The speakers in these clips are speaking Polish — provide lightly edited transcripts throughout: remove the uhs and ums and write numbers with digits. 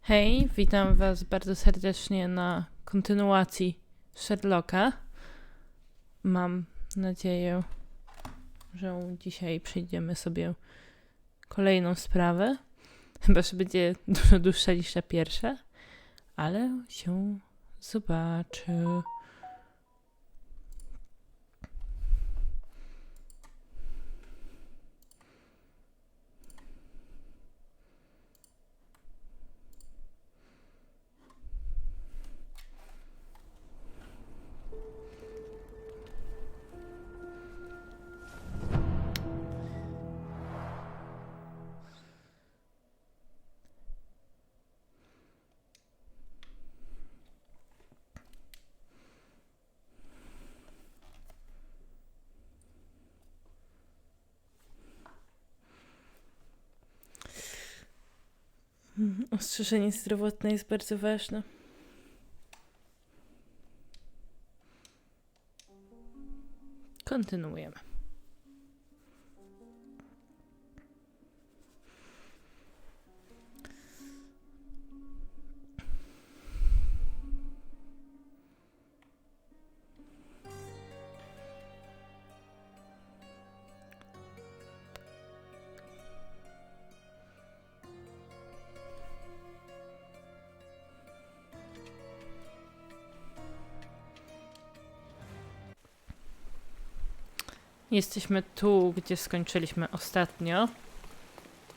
Hej, witam Was bardzo serdecznie na kontynuacji Sherlocka. Mam nadzieję, że dzisiaj przejdziemy sobie kolejną sprawę. Chyba, że będzie dużo dłuższa niż ta pierwsza, ale się zobaczy. Ostrzeżenie zdrowotne jest bardzo ważne. Kontynuujemy. Jesteśmy tu, gdzie skończyliśmy ostatnio,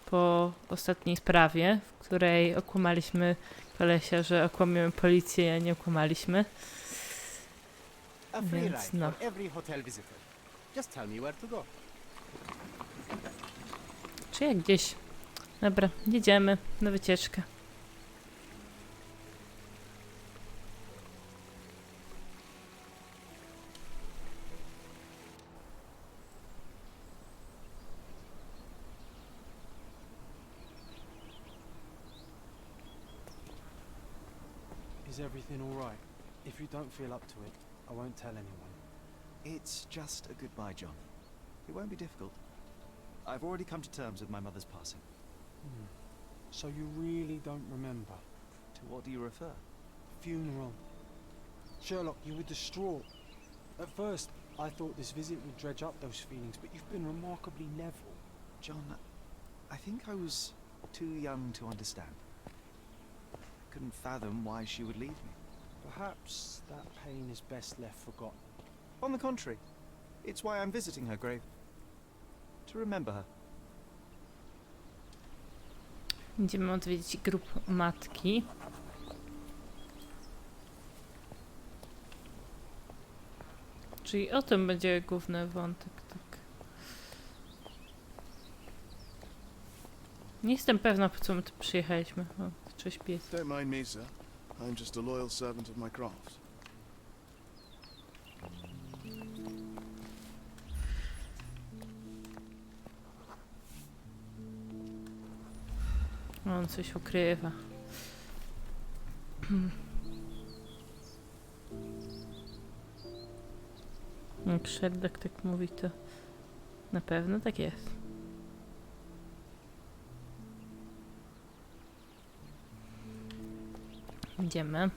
po ostatniej sprawie, w której okłamaliśmy kolesia, że okłamiemy policję, a nie okłamaliśmy. A free Więc ride no. for every hotel visitor. Just tell me where to go. Czy jak gdzieś? Dobra, jedziemy na wycieczkę. Is everything all right? If you don't feel up to it, I won't tell anyone. It's just a goodbye, John. It won't be difficult. I've already come to terms with my mother's passing. So you really don't remember? To what do you refer? Funeral. Sherlock, you were distraught. At first, I thought this visit would dredge up those feelings, but you've been remarkably level. John, I think I was too young to understand. Couldn't fathom why she would leave me. Perhaps that pain is best left forgotten. On the contrary, it's why I'm visiting her grave. To remember her. Będziemy odwiedzić grób matki. Czyli o tym będzie główny wątek, tak. Nie jestem pewna, po co my tu przyjechaliśmy. O, cześć pies. Don't mind me, sir. I'm just a loyal servant of my craft. On coś ukrywa. Jak Sherlock tak mówi, to na pewno tak jest. Idziemy.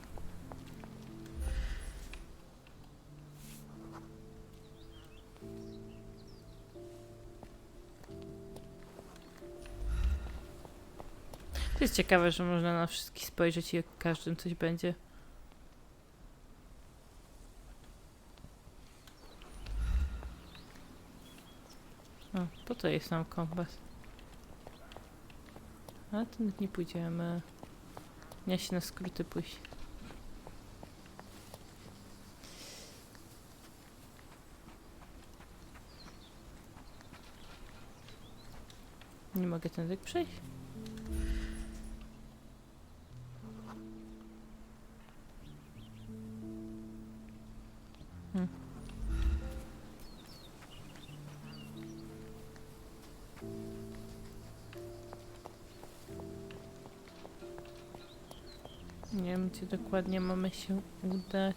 To jest ciekawe, że można na wszystkich spojrzeć i o każdym coś będzie. O, po to jest nam kompas. Ale tu nie pójdziemy. Ja się na skróty pójść. Nie mogę tędy przejść. Nie wiem, gdzie dokładnie mamy się udać.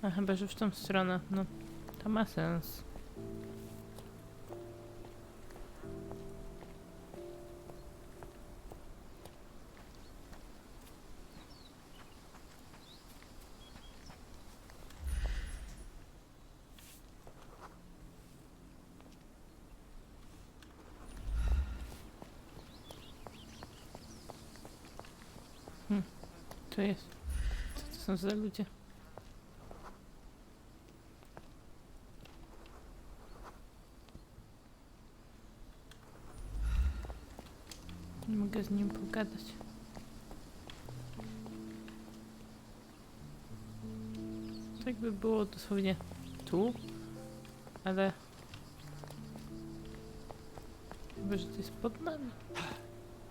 A chyba, że w tą stronę. No, to ma sens. To jest. Co to są za ludzie? Nie mogę z nim pogadać. Tak by było dosłownie tu, ale chyba, że to jest pod nami.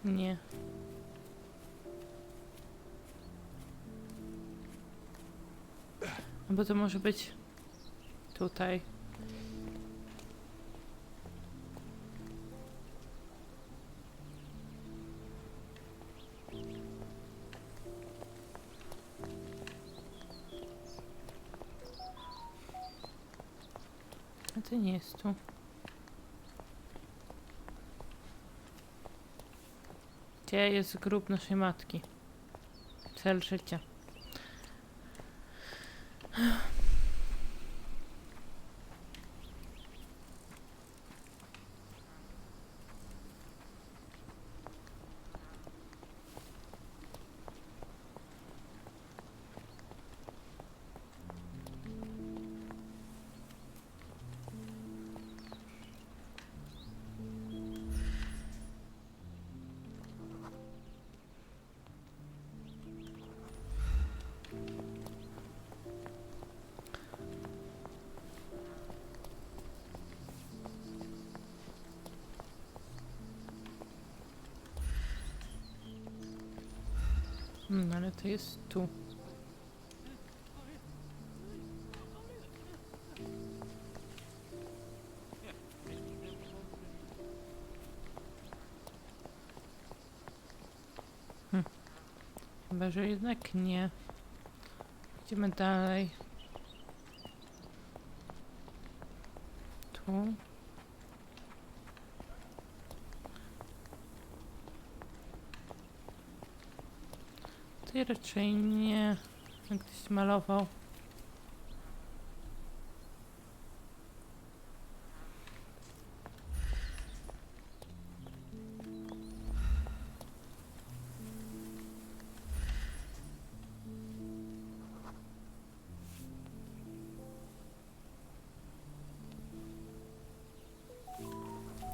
Nie. No bo to może być tutaj. A to nie jest tu. Gdzie jest grób naszej matki? Cel życia. Ale to jest tu. Chyba, że jednak nie. Idziemy dalej. Tu. Tutaj raczej nie. Jak ktoś malował.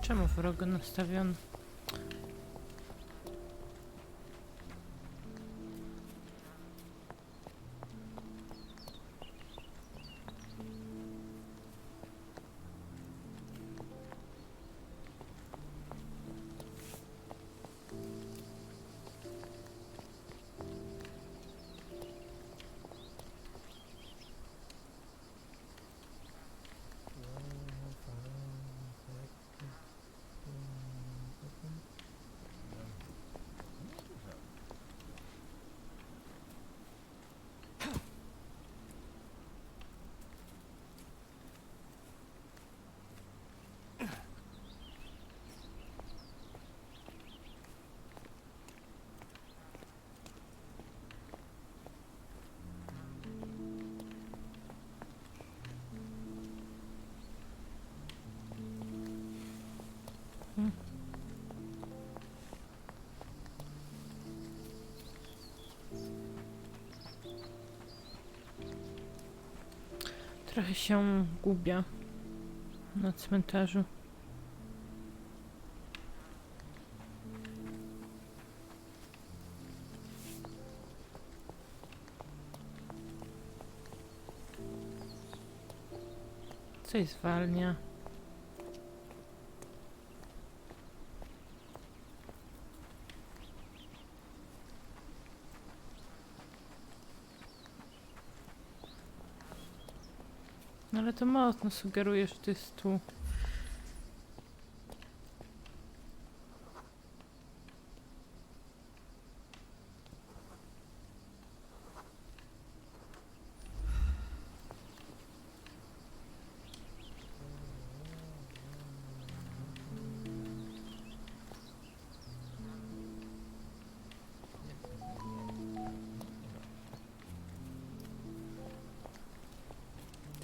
Czemu wrogo nastawiony? Trochę się gubię na cmentarzu. Coś zwalnia. No ale to mocno sugeruje, że to jest tu.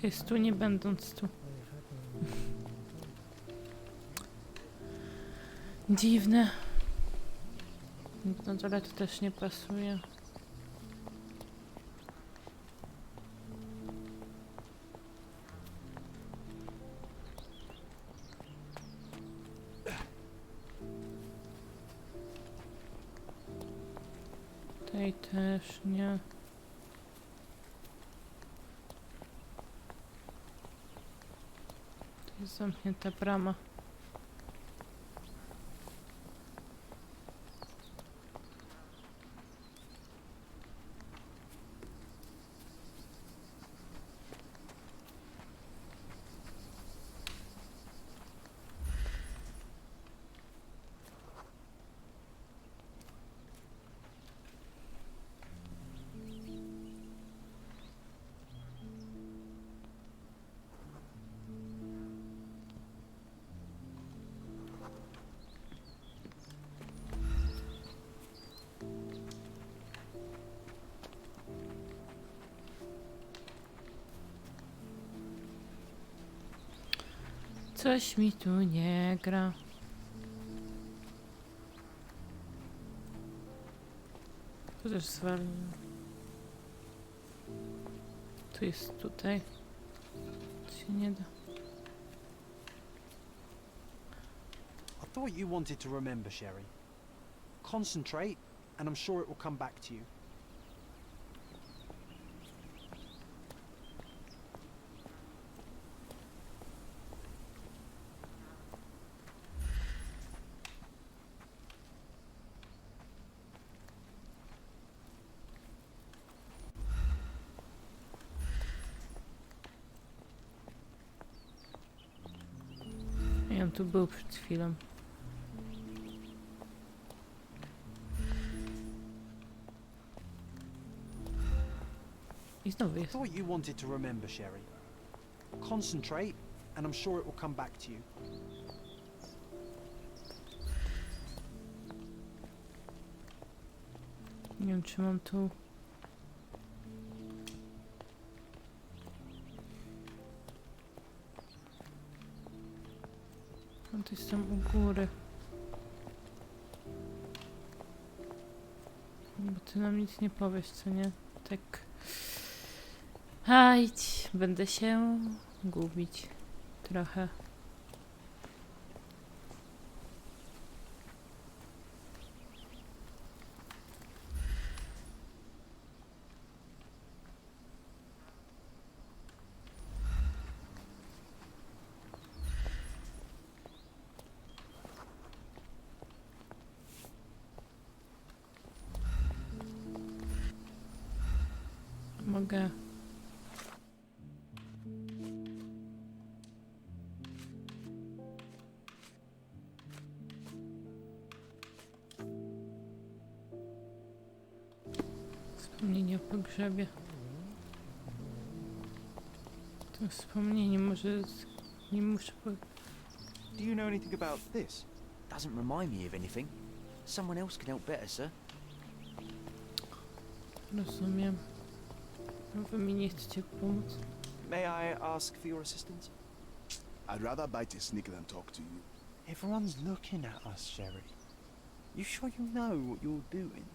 To jest tu, nie będąc tu. Dziwne. Na dole to też nie pasuje. Tutaj też nie. Tu jest zamknięta brama. Coś mi tu nie gra. Tu też zwalnia. Tu jest tutaj. To się nie da. I thought you wanted to remember, Sherry. Concentrate, and I'm sure it will come back to you. I on tu był przed chwilą. I znowu I jest. thought you wanted to remember, Sherry. Concentrate, and I'm sure it will come back to you. Nie wiem, czy mam tu... On tu jest tam u góry. Bo ty nam nic nie powiesz, co nie? Tak... Hajdź, będę się gubić trochę. Mogę. Wspomnienie o pogrzebie. To wspomnienie może nie muszę Do you know anything about this? Doesn't remind me of anything. Someone else can help better, sir. Rozumiem. No wy mi nie chcecie pomóc. May I ask for your assistance? I'd rather bite a snake than talk to you. Everyone's looking at us, Sherry. You sure you know what you're doing?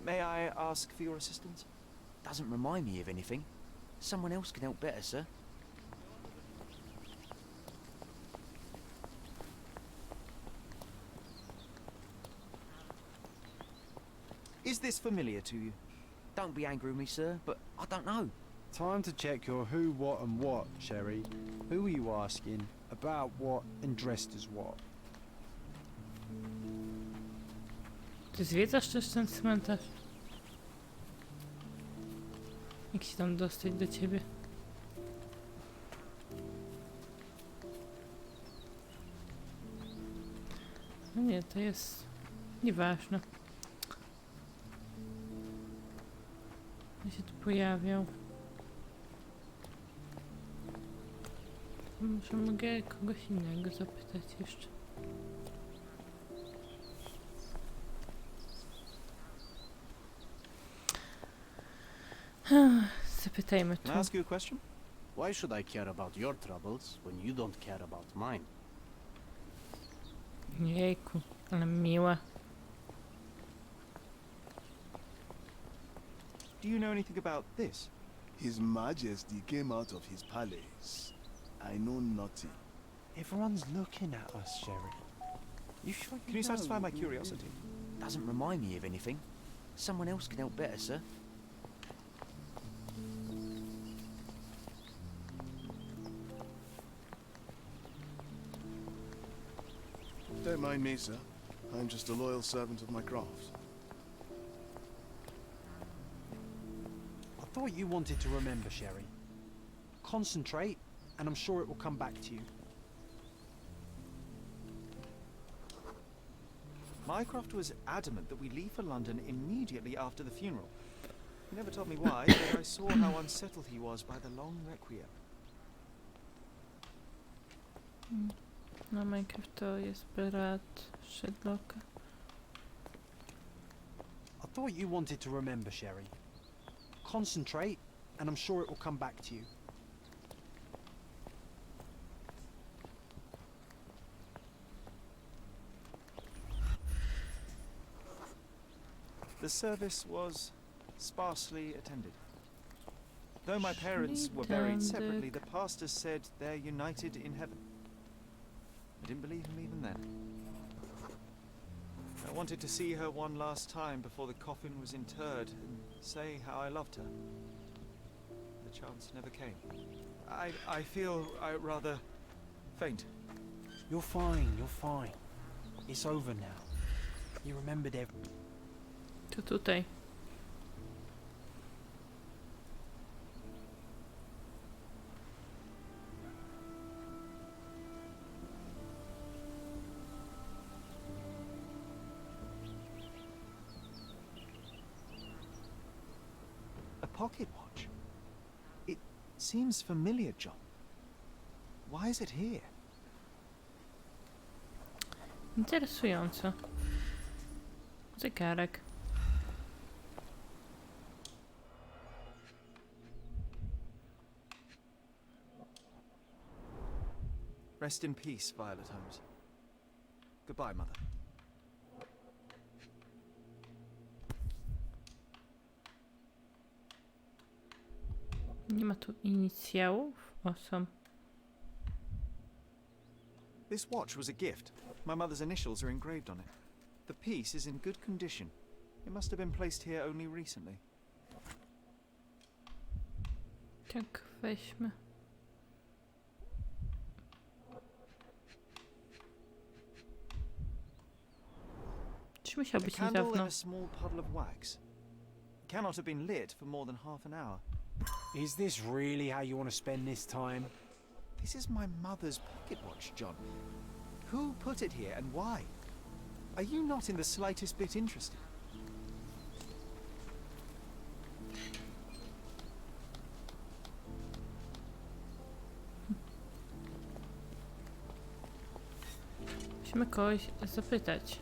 May I ask for your assistance? Doesn't remind me of anything. Someone else can help better, sir. Is this familiar to you? Don't be angry with me, sir, but I don't know. Time to check your who, what, and what, Sherry. Who are you asking? About what and dressed as what? Ty zwiedzasz też ten cmentarz? Jak się tam dostać do ciebie? No nie, to jest nieważne. Ja się tu pojawiał. Może mogę kogoś innego zapytać jeszcze. Zapytajmy tu. Can I ask you a question? Why should I care about your troubles when you don't care about mine? Jejku, ale miła. Do you know anything about this? His Majesty came out of his palace. I know nothing. Everyone's looking at us, Sherry. You sure Can you satisfy my what you're curiosity? doing? Doesn't remind me of anything. Someone else can help better, sir. Don't mind me, sir. I'm just a loyal servant of my craft. I thought you wanted to remember, Sherry. Concentrate, and I'm sure it will come back to you. Mycroft was adamant that we leave for London immediately after the funeral. He never told me why, but I saw how unsettled he was by the long requiem. No, Minecraft to jest brat Sherlocka. I thought you wanted to remember, Sherry. Concentrate, and I'm sure it will come back to you. The service was sparsely attended. Though my parents were buried separately, the pastor said they're united in heaven. I didn't believe him even then. I wanted to see her one last time before the coffin was interred and say how I loved her. The chance never came. I feel rather faint. You're fine, you're fine. It's over now. You remembered everything. To tutaj. A pocket watch? It seems familiar, John. Why is it here? Interesująco. Zegarek. Rest in peace, Violet Holmes. Goodbye, Mother. Nie ma tu inicjałów? O, są. This watch was a gift. My mother's initials are engraved on it. The piece is in good condition. It must have been placed here only recently. Tak, weźmy. Czy musiał A być candle in niedawno? a small puddle of wax. It cannot have been lit for more than half an hour. Is this really how you want to spend this time? This is my mother's pocket watch, John. Who put it here and why? Are you not in the slightest bit interested? Musimy kogoś zapytać.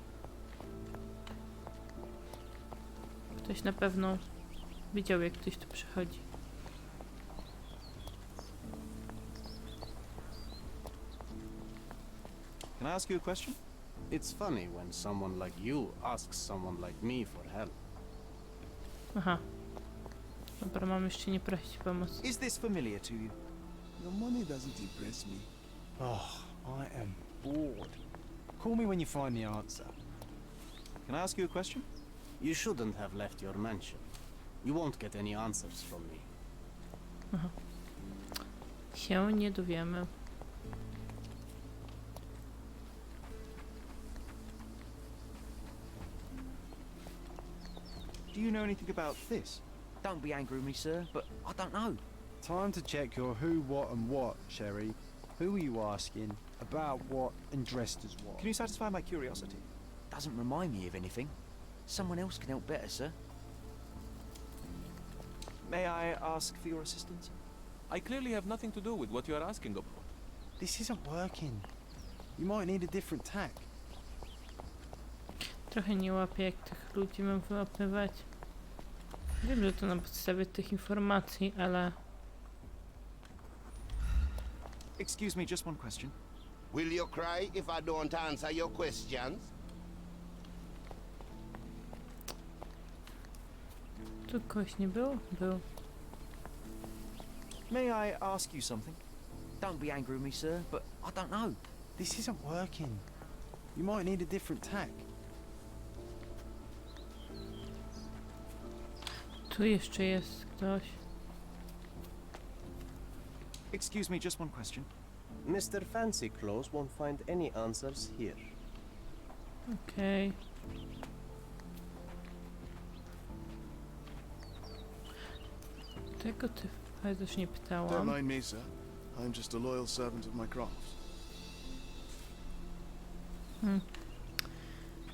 Ktoś na pewno widział, jak ktoś tu przychodzi. Can I ask you a question? It's funny when someone like you asks someone like me for help. Aha. Dobra, mam jeszcze nie prosić pomocy. Is this familiar to you? Your money doesn't impress me. Oh, I am bored. Call me when you find the answer. Can I ask you a question? You shouldn't have left your mansion. You won't get any answers from me. Aha. Się nie dowiemy. Do you know anything about this? Don't be angry with me, sir, but I don't know. Time to check your who, what, and what, Sherry. Who are you asking? About what and dressed as what? Can you satisfy my curiosity? Doesn't remind me of anything. Someone else can help better, sir. May I ask for your assistance? I clearly have nothing to do with what you are asking about. This isn't working. You might need a different tack. Trochę nie łapię, jak tych ludzi mam wyłapywać. Wiem, że to na podstawie tych informacji, ale... Excuse me, just one question. Will you cry if I don't answer your questions? Tu kogoś nie było? Był. May I ask you something? Don't be angry with me, sir, but I don't know. This isn't working. You might need a different tack. Tu jeszcze jest ktoś. Excuse me, just one question. Mr. Fancy Clothes won't find any answers here. Okej. Tego ty też nie Don't pytałam. mind me, sir. I'm just a loyal servant of my craft.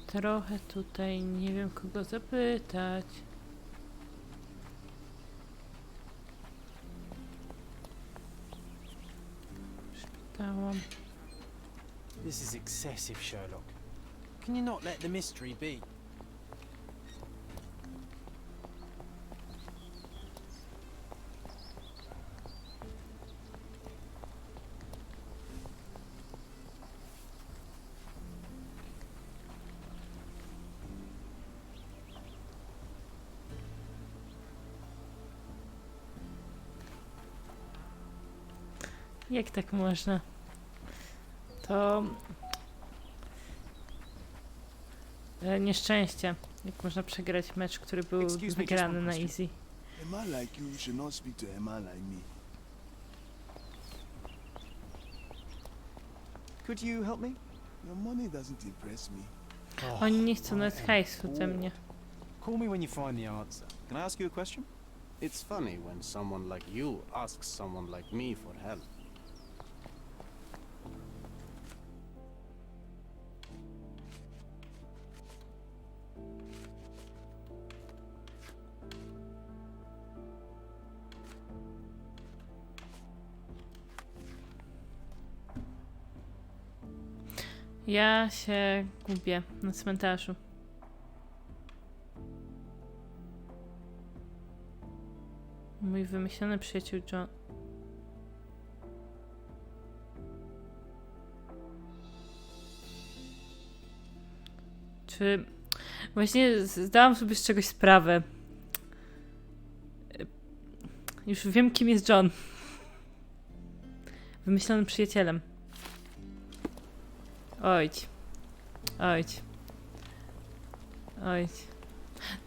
Trochę tutaj nie wiem kogo zapytać. Pytałam. This is excessive, Sherlock. Can you not let the mystery be? Jak tak można? To nieszczęście. Jak można przegrać mecz, który był Excuse me, just wygrany one na question. easy. A man like you should not speak to a man like me. Could you help me? Your money doesn't impress me. Oni nie chcą I nawet am hajsu ode bored. mnie. Call me when you find the answer. Can I ask you a question? It's funny when someone like you asks someone like me for help. Ja się gubię na cmentarzu. Mój wymyślony przyjaciel John. Czy... Właśnie zdałam sobie z czegoś sprawę. Już wiem, kim jest John. Wymyślonym przyjacielem. Ojdź. Ojdź. Ojdź.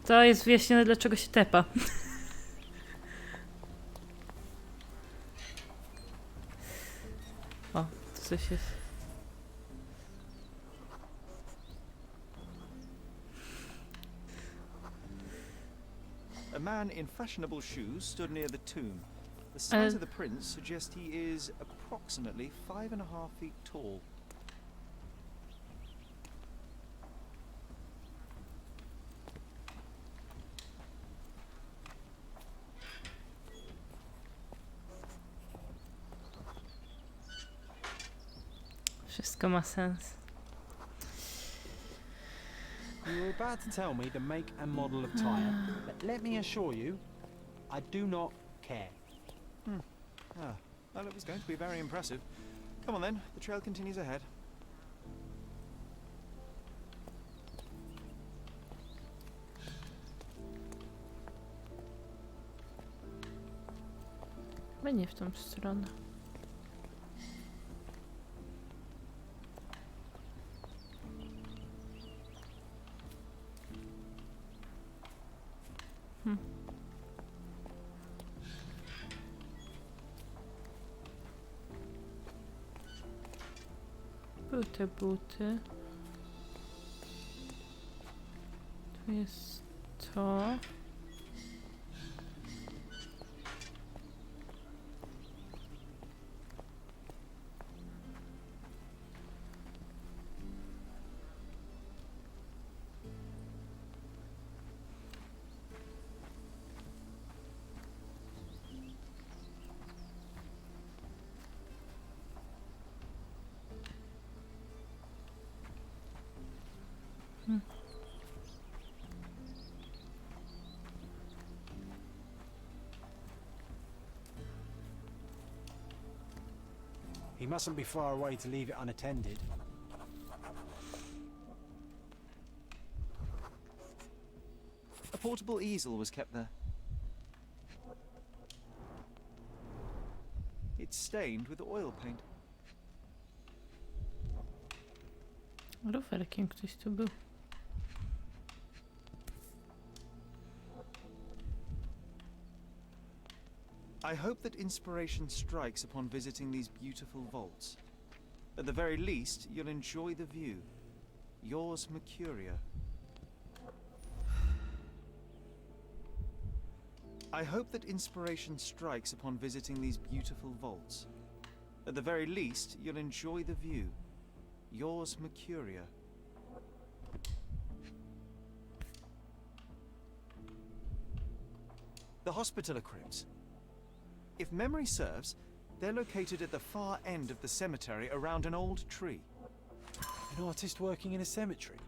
To jest wyjaśnione, dlaczego się tepa. O, tu coś jest. A man in fashionable shoes stood near the tomb. The size of the prints suggest he is approximately 5.5 feet tall. Wszystko ma sens. You were about to tell me the make and model of tyre, but let me assure you, I do not care. Well, it was going to be very impressive. Come on then, the trail continues ahead. Chyba nie w tą stronę. Były te buty. Tu jest to. He mustn't be far away to leave it unattended. A portable easel was kept there. It's stained with oil paint. Rowerkiem ktoś tu był. I hope that inspiration strikes upon visiting these beautiful vaults. At the very least, you'll enjoy the view. Yours, Mercuria. I hope that inspiration strikes upon visiting these beautiful vaults. At the very least, you'll enjoy the view. Yours, Mercuria. The Hospitaller Cribs. If memory serves, they're located at the far end of the cemetery around an old tree. An artist working in a cemetery?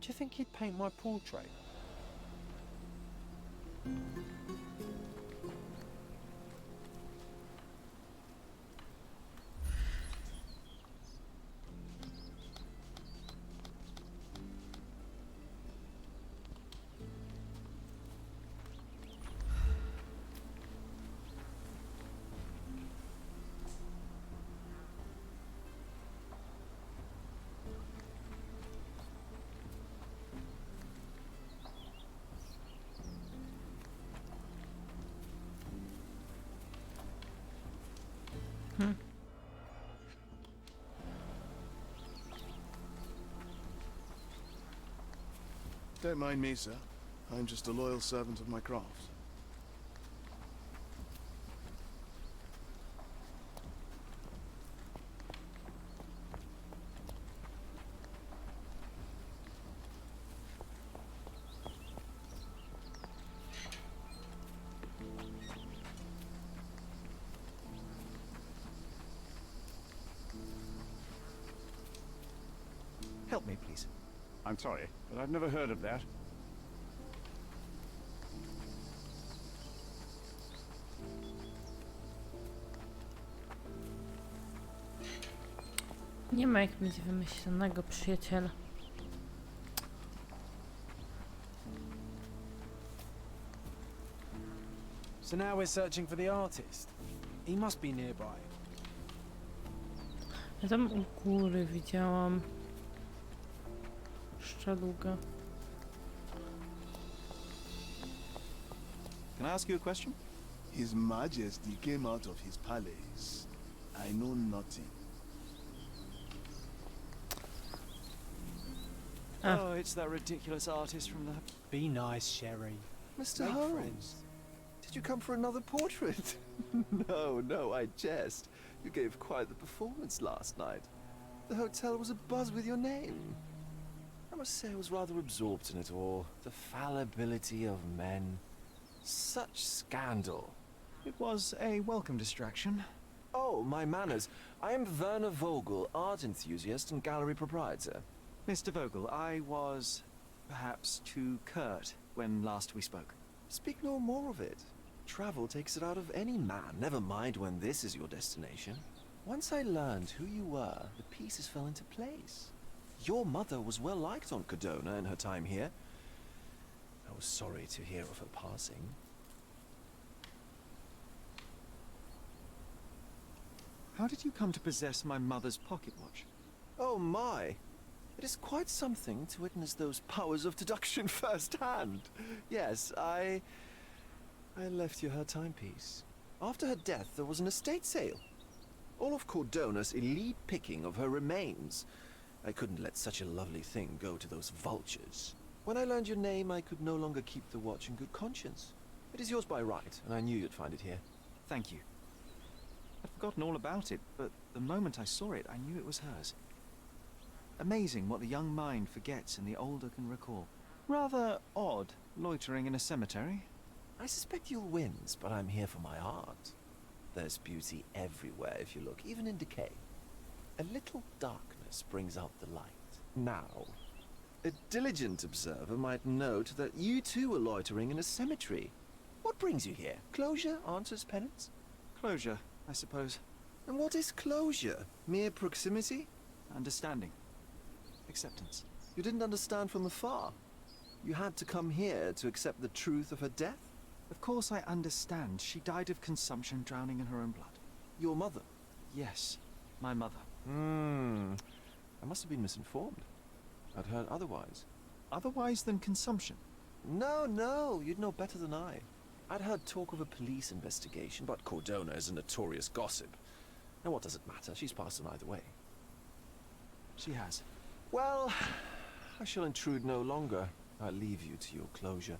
Do you think he'd paint my portrait? Don't mind me, sir. I'm just a loyal servant of my craft. Help me, please. I'm sorry, but I've never heard of that. Nie ma jak mieć wymyślonego przyjaciela. So now we're searching for the artist. He must be nearby. Ja tam u góry widziałam szczeluga. Can I ask you a question? His Majesty came out of his palace. I know nothing. Ah. Oh, it's that ridiculous artist from the... Be nice, Sherry. Mr. Make Holmes, friends. did you come for another portrait? No, I jest. You gave quite the performance last night. The hotel was abuzz with your name. I must say I was rather absorbed in it all. The fallibility of men. Such scandal. It was a welcome distraction. Oh, my manners. I am Werner Vogel, art enthusiast and gallery proprietor. Mr. Vogel, I was perhaps too curt when last we spoke. Speak no more of it. Travel takes it out of any man, never mind when this is your destination. Once I learned who you were, the pieces fell into place. Your mother was well liked on Codona in her time here. I was sorry to hear of her passing. How did you come to possess my mother's pocket watch? Oh my! It is quite something to witness those powers of deduction firsthand. Yes, I left you her timepiece. After her death, there was an estate sale. All of Cordona's elite picking of her remains. I couldn't let such a lovely thing go to those vultures. When I learned your name, I could no longer keep the watch in good conscience. It is yours by right, and I knew you'd find it here. Thank you. I'd forgotten all about it, but the moment I saw it, I knew it was hers. Amazing what the young mind forgets and the older can recall. Rather odd, loitering in a cemetery. I suspect you'll win, but I'm here for my art. There's beauty everywhere if you look, even in decay. A little darkness brings out the light. Now, a diligent observer might note that you too are loitering in a cemetery. What brings you here? Closure answers penance? Closure, I suppose. And what is closure? Mere proximity? Understanding. Acceptance. You didn't understand from afar. You had to come here to accept the truth of her death? Of course I understand. She died of consumption, drowning in her own blood. Your mother? Yes, my mother. I must have been misinformed. I'd heard otherwise. Otherwise than consumption? No, you'd know better than I. I'd heard talk of a police investigation, but Cordona is a notorious gossip. And what does it matter? She's passed on either way. She has. Well, I shall intrude no longer. I'll leave you to your closure.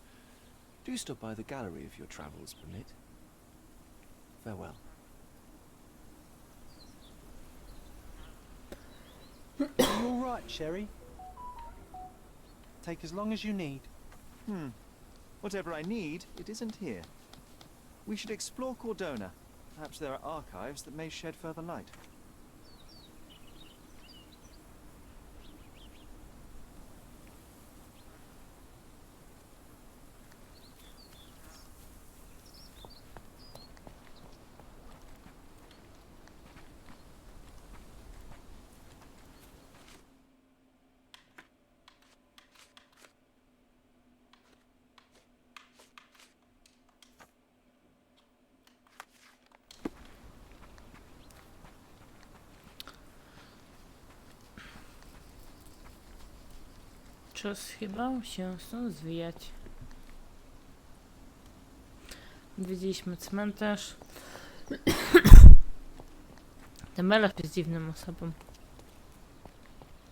Do stop by the gallery if your travels permit. Farewell. You all right, Sherry? Take as long as you need. Whatever I need, it isn't here. We should explore Cordona. Perhaps there are archives that may shed further light. Czas chyba się stąd zwijać. Odwiedziliśmy cmentarz. Ten Melarz jest dziwną osobą.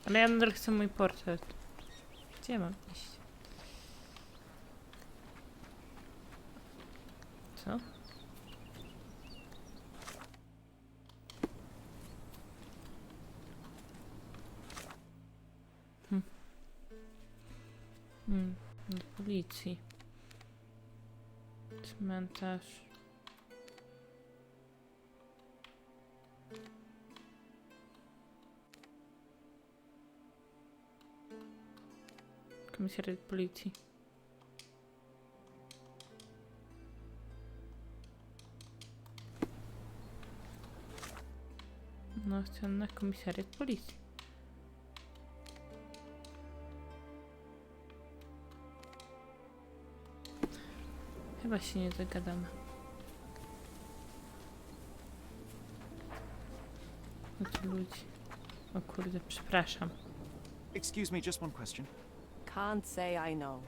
Ale ja nadal chcę mój portret. Gdzie mam iść? Co? Do policji. Cmentarz. Komisariat policji. No, chcę na komisariat policji. Chyba się nie dogadamy. No to ludzi. O kurde, przepraszam. Excuse me, just one question. Can't say I know.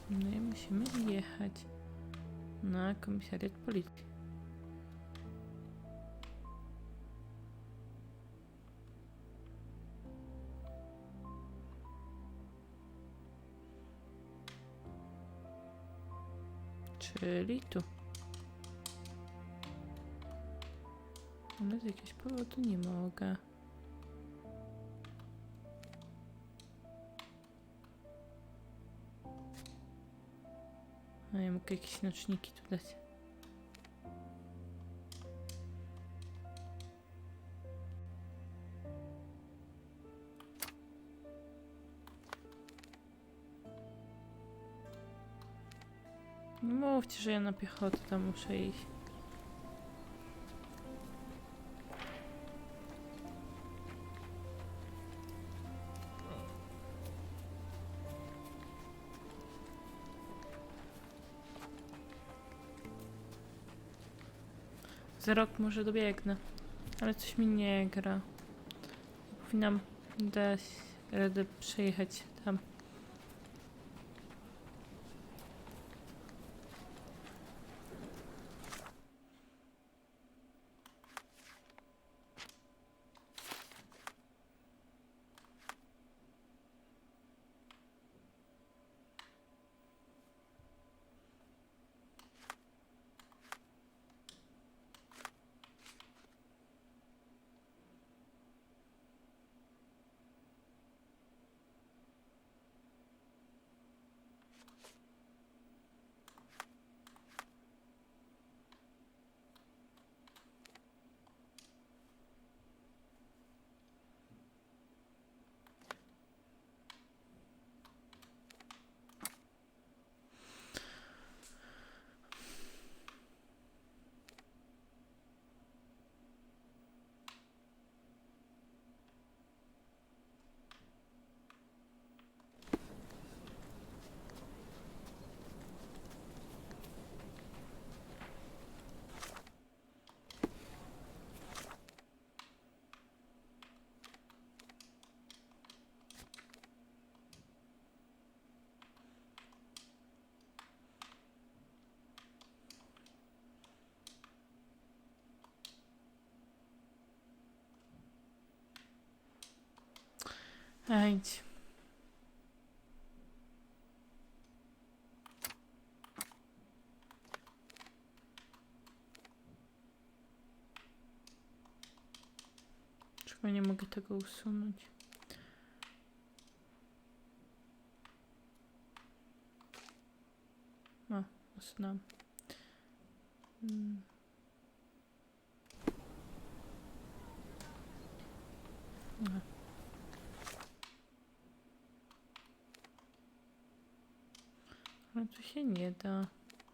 No i musimy jechać na komisariat policji. Czyli tu. Ale z jakiegoś powodu nie mogę. A ja mogę jakieś noczniki tu dać. Nie mówcie, że ja na piechotę tam muszę iść. Za rok może dobiegnę, ale coś mi nie gra. Powinnam dać radę przejechać tam. Ajdź. Czemu nie mogę tego usunąć? O, usunąłem. Aha. Ale tu się nie da.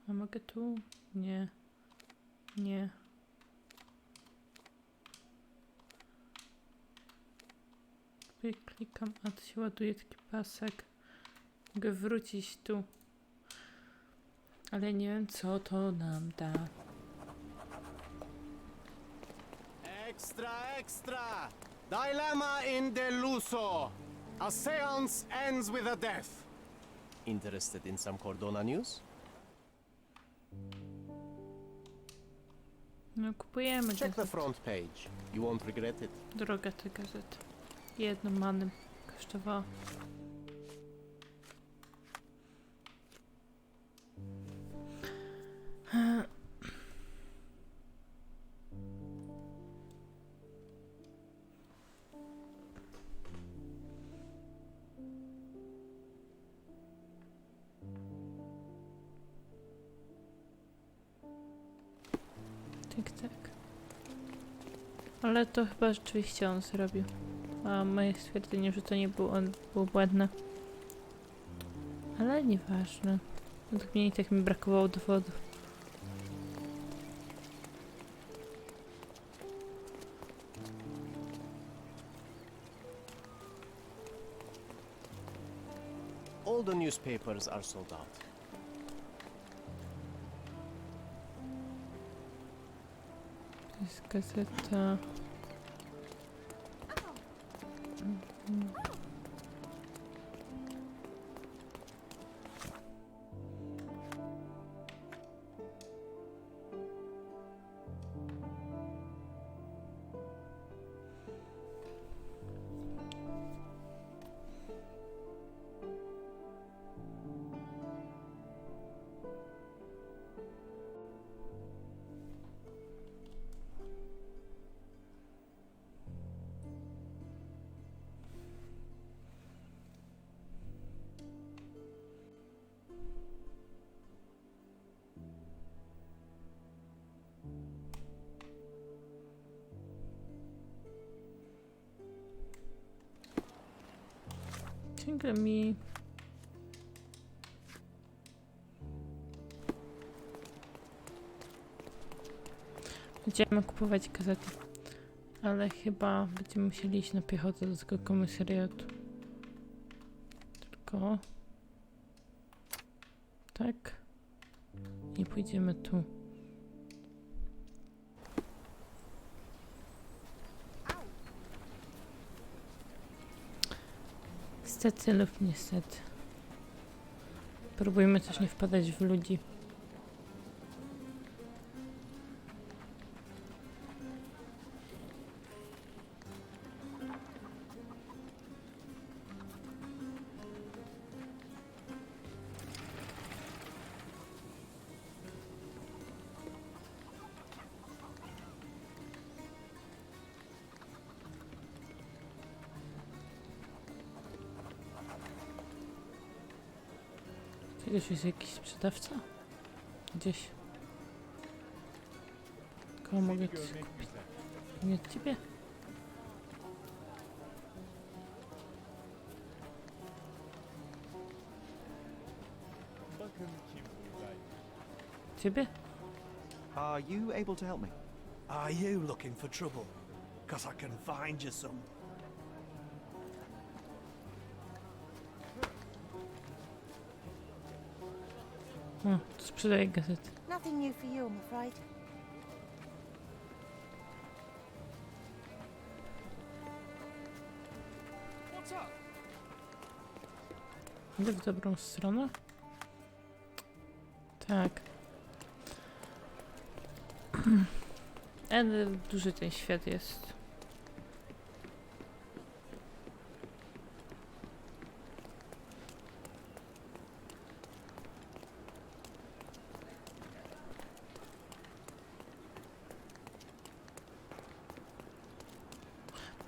A mogę tu? Nie. Nie. Tutaj klikam, a to się ładuje taki pasek. Mogę wrócić tu. Ale nie wiem, co to nam da. Extra, extra! Dilemma in deluso! A seance ends with a death. Interested in some Cordona news? No kupujemy Check the gazet. front page. You won't regret it. Droga ta gazeta. Jedną manem kosztowała. Tak, tak. Ale to chyba rzeczywiście on zrobił. A moje stwierdzenie, że to nie był on, było błędne. Ale nieważne. Według mnie i tak mi brakowało dowodów. All the newspapers are sold out. To jest gazeta. Ciągle mi... Będziemy kupować gazety. Ale chyba będziemy musieli iść na piechotę do tego komisariatu. Tylko... Tak. I pójdziemy tu. Niestety lub niestety. Próbujmy też nie wpadać w ludzi. Gdzieś jest jakiś sprzedawca? Gdzieś. Kogo mogę coś kupić? Nie od ciebie? Ciebie? Are you able to help me? Are you looking for trouble? 'Cause I can find you some. O, sprzedaję gazety. Nothing new for you, I'm afraid. Idę w dobrą stronę? Tak. Ale duży ten świat jest.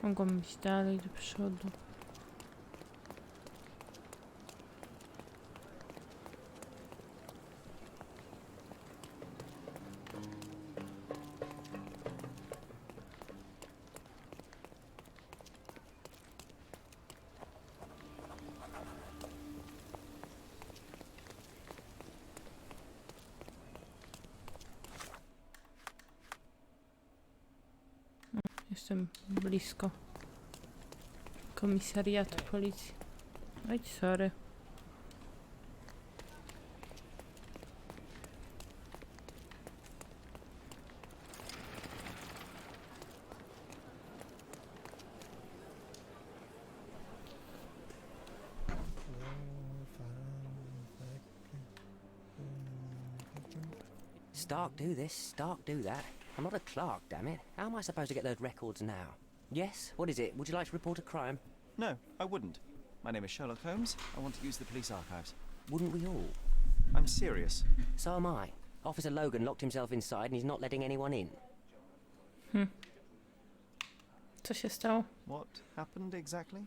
Mogłam iść dalej do przodu. Jestem blisko komisariatu policji. Oj, sorry. Stark do this, Stark do that. I'm not a clerk, damn it. How am I supposed to get those records now? Yes? What is it? Would you like to report a crime? No, I wouldn't. My name is Sherlock Holmes. I want to use the police archives. Wouldn't we all? I'm serious. So am I. Officer Logan locked himself inside and he's not letting anyone in. Co się stało? What happened exactly?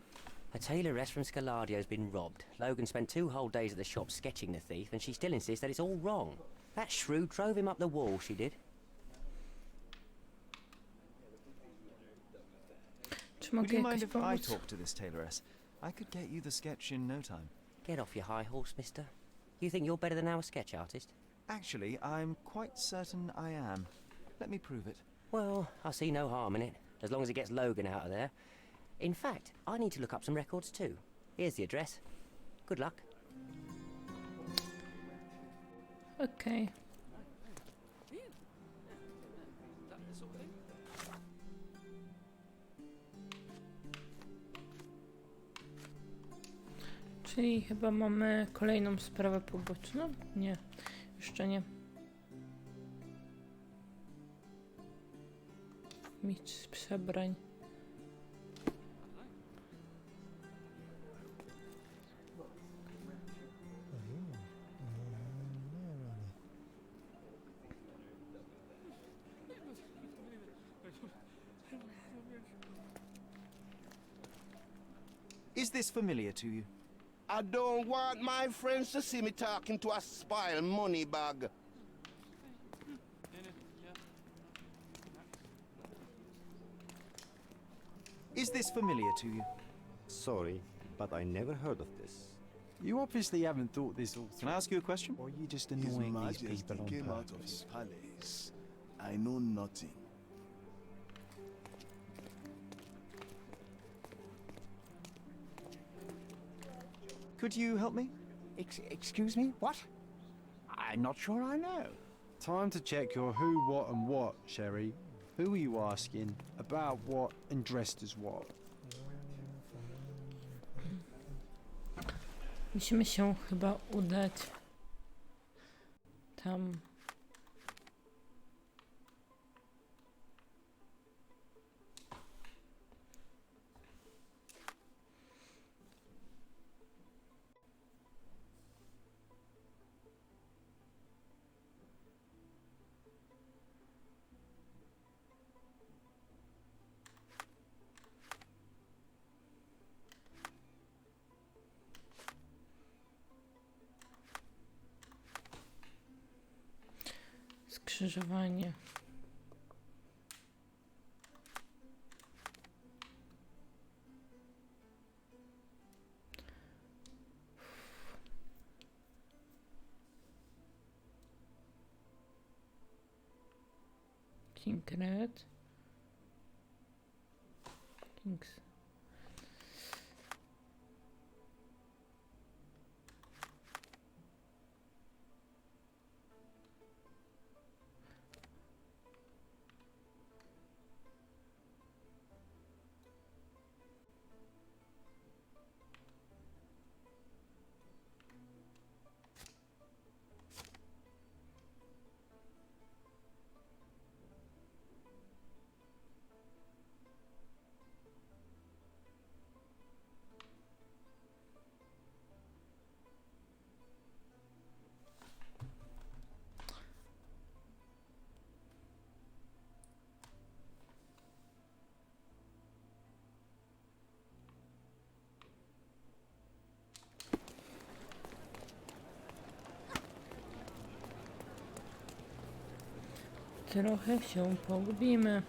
A tailoress from Scaladio's been robbed. Logan spent 2 whole days at the shop sketching the thief, and she still insists that it's all wrong. That shrew drove him up the wall, she did. Czy Would mogę you mind jakoś if I pomóc? talk to this tailoress? I could get you the sketch in no time. Get off your high horse, mister. You think you're better than our sketch artist? Actually, I'm quite certain I am. Let me prove it. Well, I see no harm in it, as long as it gets Logan out of there. In fact, I need to look up some records too. Here's the address. Good luck. Okej. Czyli chyba mamy kolejną sprawę poboczną? Nie, jeszcze nie. Mistrz przebrań. Is this familiar to you? I don't want my friends to see me talking to a spoiled money bag. Is this familiar to you? Sorry, but I never heard of this. You obviously haven't thought this all Can through. I ask you a question? Or are you just His annoying these Majesty people on came out of his purpose? palace. I know nothing. Could you help me? Excuse me? What? I'm not sure I know. Time to check your who, what, and what, Sherry. Who are you asking? About what and dressed as what? Musimy się chyba udać tam. Skrzyżowanie. King Red. Kings. Trochę się pogubimy.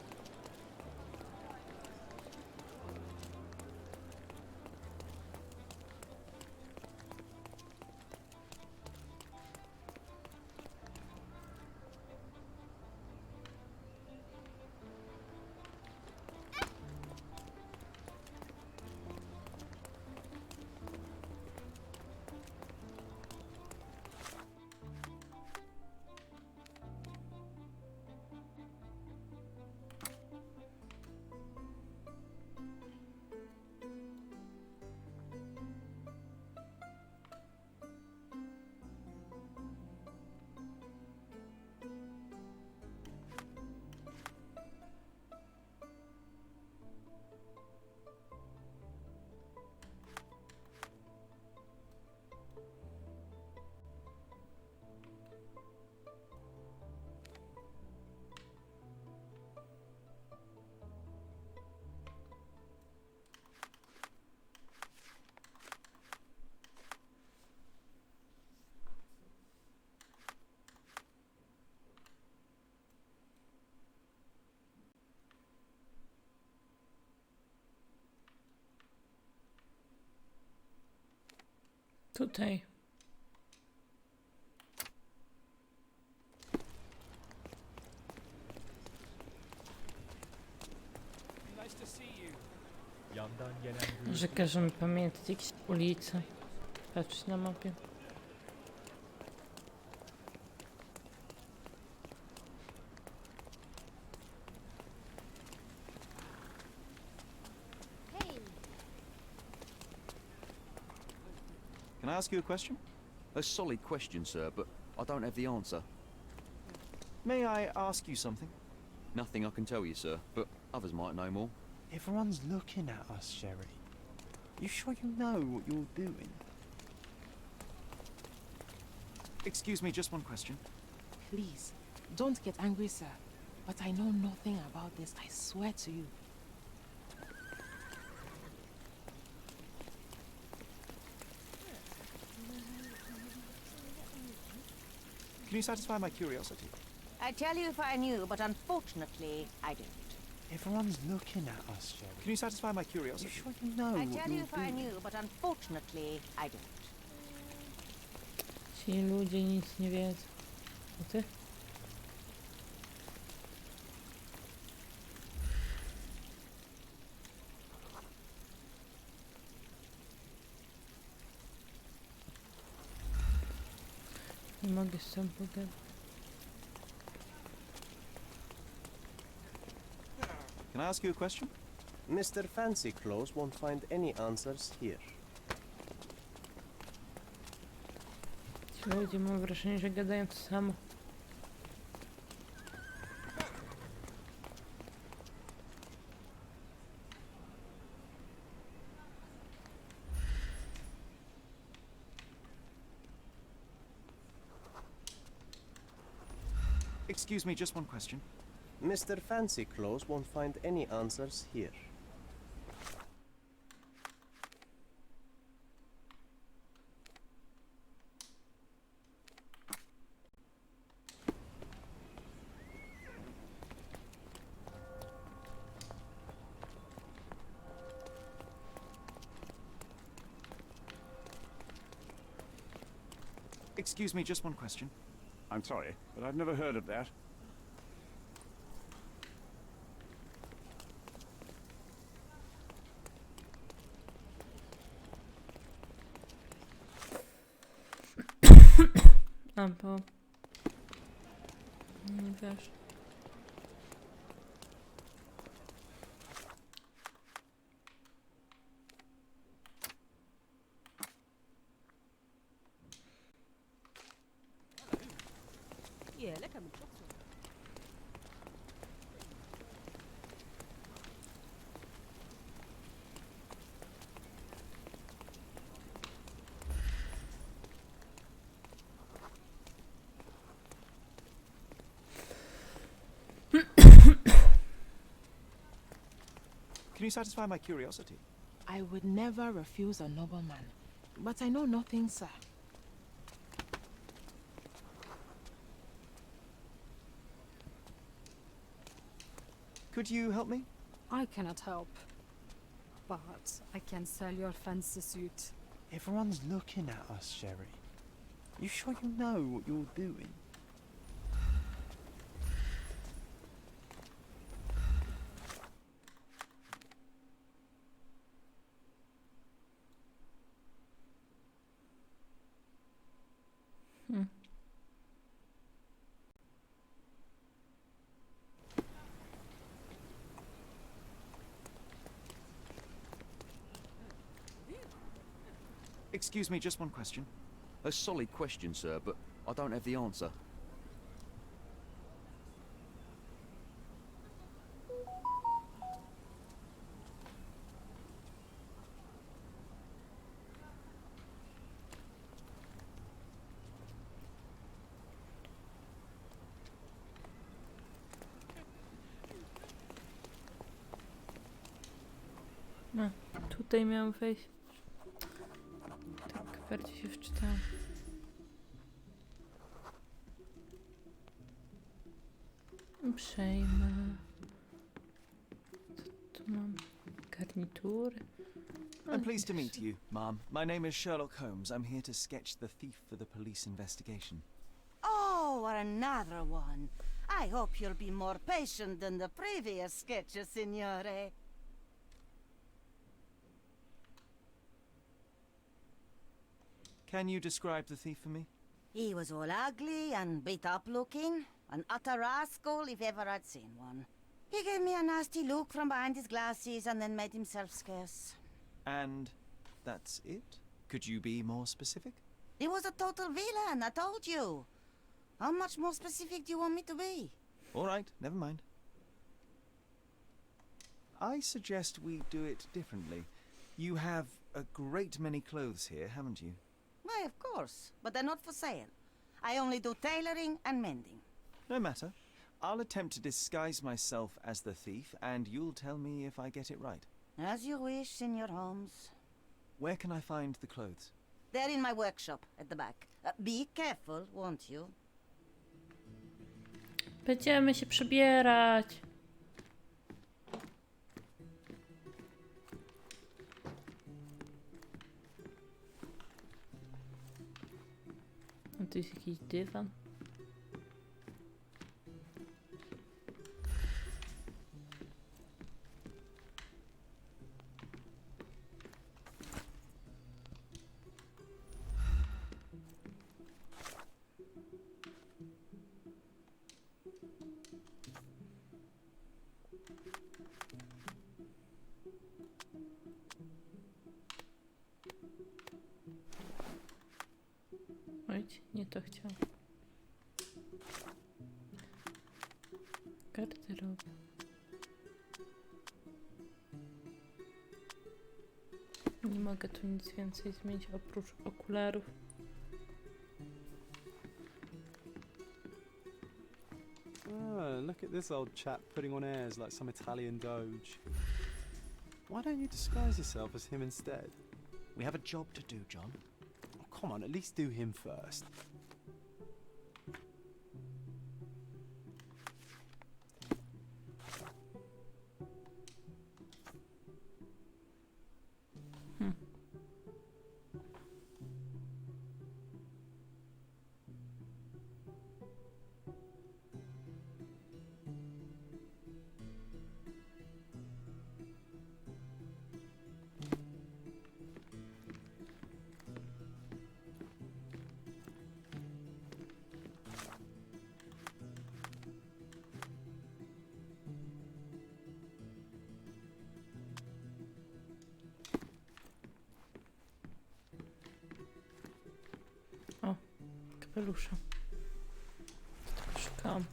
Tutaj. Że każemy pamiętać jakieś ulice. Patrzeć na mapie. Can I ask you a question? A solid question, sir, but I don't have the answer. May I ask you something? Nothing I can tell you, sir, but others might know more. Everyone's looking at us, Sherry. You sure you know what you're doing? Excuse me, just one question. Please, don't get angry, sir. But I know nothing about this, I swear to you. Can you satisfy my curiosity? I'd tell you if I knew, but unfortunately, I don't. Everyone's looking at us, Sherry. Can you satisfy my curiosity? You sure you know I'd what tell you you're if I doing? knew, but unfortunately, I don't. Ci ludzie nic nie wiedzą. A ty? Nie mogę z tym pogadać. Can I ask you a question? Mr. Fancy Clothes won't find any answers here. Ci ludzie, mam wrażenie, że gadają to samo. Excuse me, just one question. Mr. Fancy Clothes won't find any answers here. Excuse me, just one question. I'm sorry, but I've never heard of that. A bo... Nie wiesz. يا لك من شخص. Can you satisfy my curiosity? I would never refuse a nobleman. But I know nothing, sir. Could you help me? I cannot help. But I can sell your fancy suit. Everyone's looking at us, Sherry. You sure you know what you're doing? Excuse me, just one question. A solid question, sir, but I don't have the answer. No, tutaj miałam wejść. Tak, bardziej się wczytałam. Uprzejma. Co tu mam? Garnitury. I'm pleased to meet you, ma'am. My name is Sherlock Holmes. I'm here to sketch the thief for the police investigation. Oh, another one. I hope you'll be more patient than the previous sketches, signore. Can you describe the thief for me? He was all ugly and beat up looking. An utter rascal if ever I'd seen one. He gave me a nasty look from behind his glasses and then made himself scarce. And that's it? Could you be more specific? He was a total villain, I told you. How much more specific do you want me to be? All right, never mind. I suggest we do it differently. You have a great many clothes here, haven't you? Why, of course, but they're not for sale. I only do tailoring and mending. No matter. I'll attempt to disguise myself as the thief, and you'll tell me if I get it right. As you wish, Senor Holmes. Where can I find the clothes? They're in my workshop at the back. Be careful, won't you? Będziemy się przebierać. A tu jest jakiś dywan. Oj, nie to chciałam. Garderoba. Nie mogę tu nic więcej zmienić oprócz okularów. Oh, look at this old chap putting on airs like some Italian doge. Why don't you disguise yourself as him instead? We have a job to do, John. Oh, come on, at least do him first. O, kapelusza. Tego szukałam.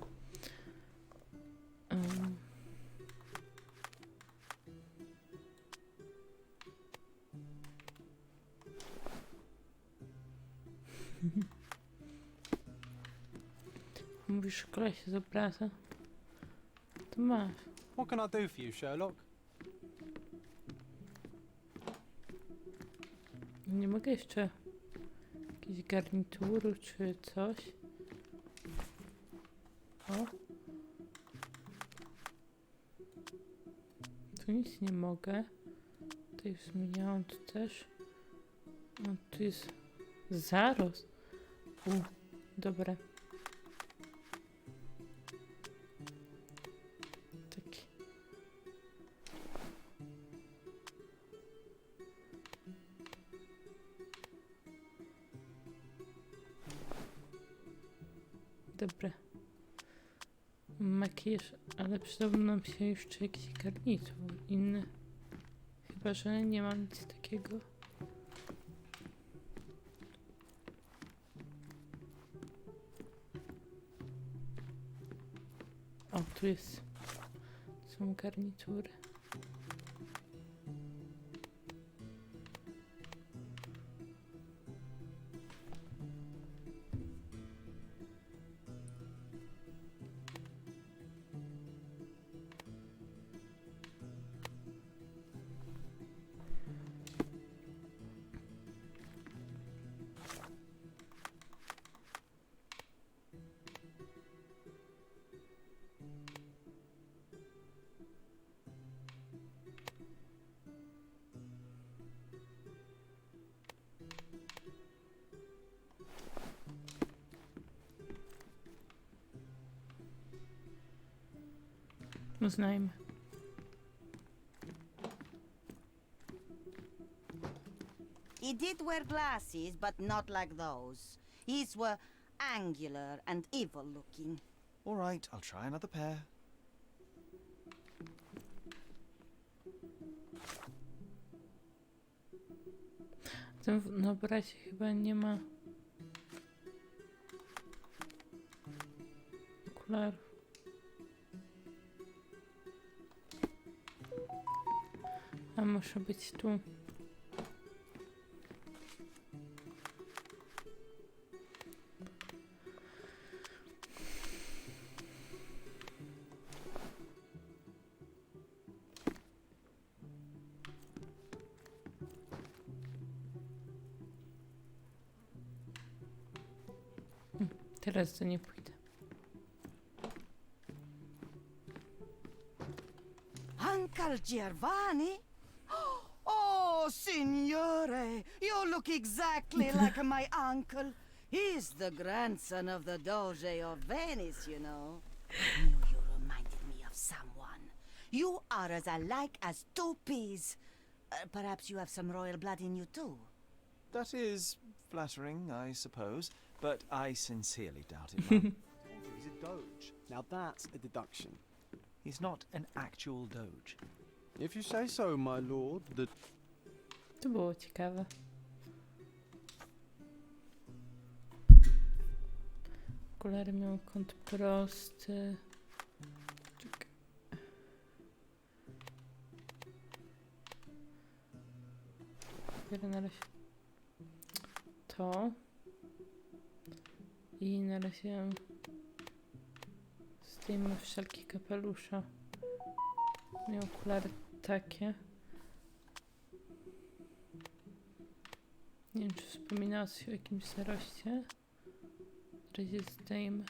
Mówisz, koleś z obraza? To masz. What can I do for you, Sherlock? Nie mogę jeszcze jakieś garnitury czy coś. O. Tu nic nie mogę. Tutaj już zmieniałam, tu też. O, tu jest zarost. Dobra. Taki. Dobra. Makijaż, ale przydałby nam się jeszcze jakiś garnitur inny. Chyba, że nie mam nic takiego. O, tu jest. Są garnitury. Uznajmy. He did wear glasses, but not like those. His were angular and evil looking. All right, I'll try another pair. W tym obrazie chyba nie ma okularów. A muszę być tu. Teraz to nie pójdę. Uncle Giovanni? Oh, signore, you look exactly like my uncle. He's the grandson of the Doge of Venice, you know. I knew you reminded me of someone. You are as alike as two peas. Perhaps you have some royal blood in you too. That is flattering, I suppose, but I sincerely doubt it, Mum. He's a doge. Now that's a deduction. He's not an actual doge. If you say so, my lord, the... To było ciekawe. Okulary miał kąt prosty. Czekaj. Biorę na razie to. I na razie zdejmę wszelkie kapelusze. Miał okulary takie. Nie wiem, czy wspominała coś o jakimś zaroście. W razie zdejmę.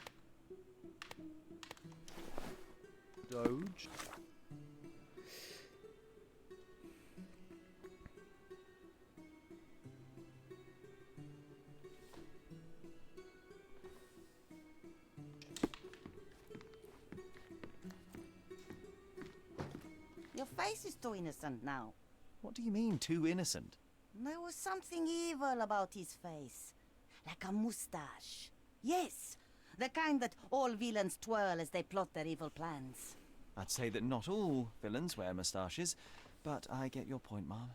Doge? Your face is too innocent now. What do you mean, too innocent? There was something evil about his face. Like a mustache. Yes, the kind that all villains twirl as they plot their evil plans. I'd say that not all villains wear moustaches, but I get your point, Mom.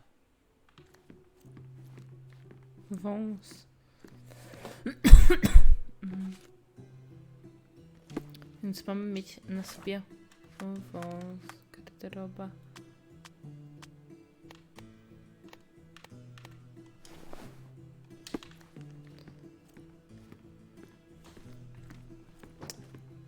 Wąs. Więc mamy mieć na sobie wąs, garderoba.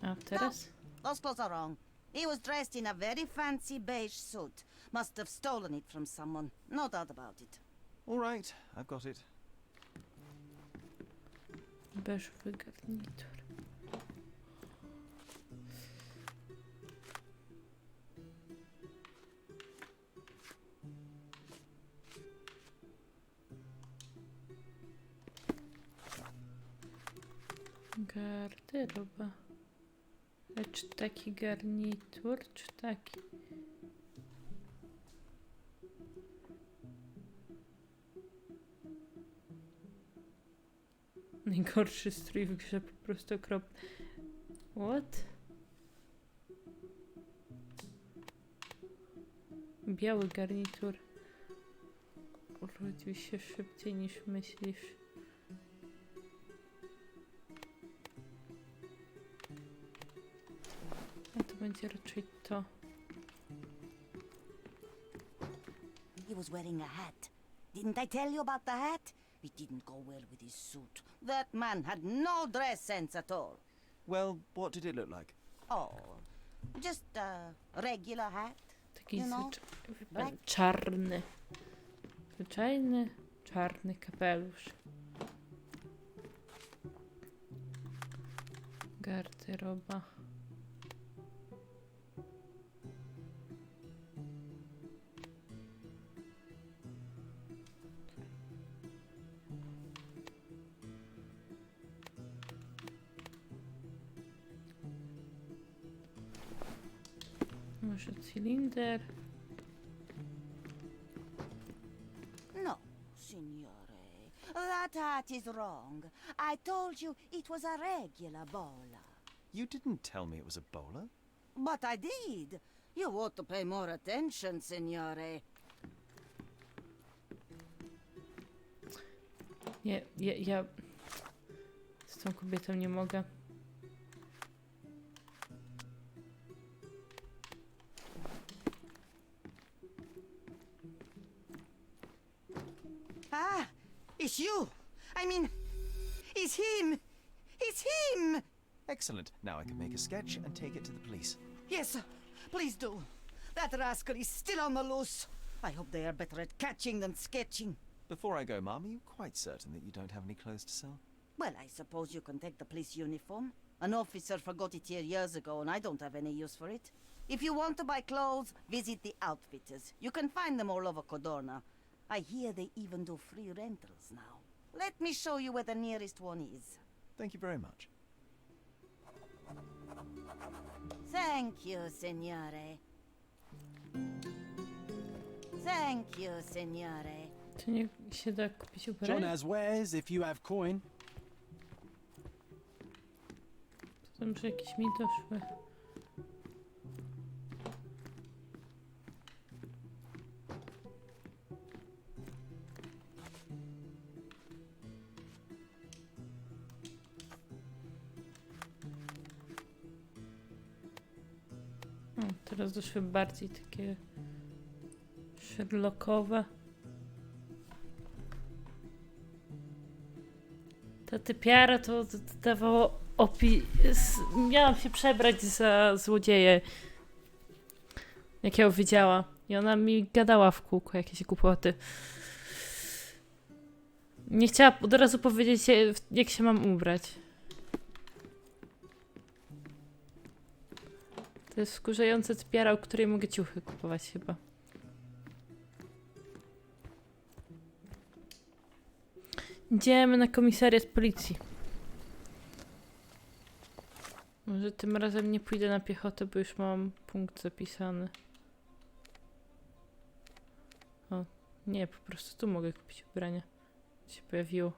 A teraz? No, those clothes are wrong. He was dressed in a very fancy beige suit. Must have stolen it from someone. No doubt about it. All right, I've got it. Beżowy garnitur. Garderoba. Ale czy taki garnitur, czy taki? Najgorszy strój w grze, po prostu okropny. What? Biały garnitur. Urodził się szybciej niż myślisz. A to będzie raczej to. He was wearing a hat. Didn't I tell you about the hat? It didn't go well with his suit. That man had no dress sense at all. Well, what did it look like? Oh, just a regular hat. Taki You know, czarny. Zwyczajny, czarny kapelusz. Garderoba. Może cylinder? No, signore. That hat is wrong. I told you it was a regular bowler. You didn't tell me it was a bowler. But I did. You ought to pay more attention, signore. Nie, ja z tą kobietą nie mogę. Ah, it's you. I mean, it's him. It's him. Excellent. Now I can make a sketch and take it to the police. Yes, please do. That rascal is still on the loose. I hope they are better at catching than sketching. Before I go, Mum, are you quite certain that you don't have any clothes to sell? Well, I suppose you can take the police uniform. An officer forgot it here years ago, and I don't have any use for it. If you want to buy clothes, visit the outfitters. You can find them all over Codorna. I hear they even do free rentals now. Let me show you where the nearest one is. Thank you very much. Thank you, signore. Thank you, signore. Czy nie się da kupić John ubrania? has wares if you have coin. To może jakieś mi doszły. Teraz doszły bardziej takie Sherlockowe. Ta typiara to dawało miałam się przebrać za złodzieję. Jak ją widziała. I ona mi gadała w kółko jakieś głupoty. Nie chciała od razu powiedzieć, jak się mam ubrać. To jest wkurzająca typiara, u której mogę ciuchy kupować chyba. Idziemy na komisariat policji. Może tym razem nie pójdę na piechotę, bo już mam punkt zapisany. O, nie, po prostu tu mogę kupić ubrania. Się pojawiło.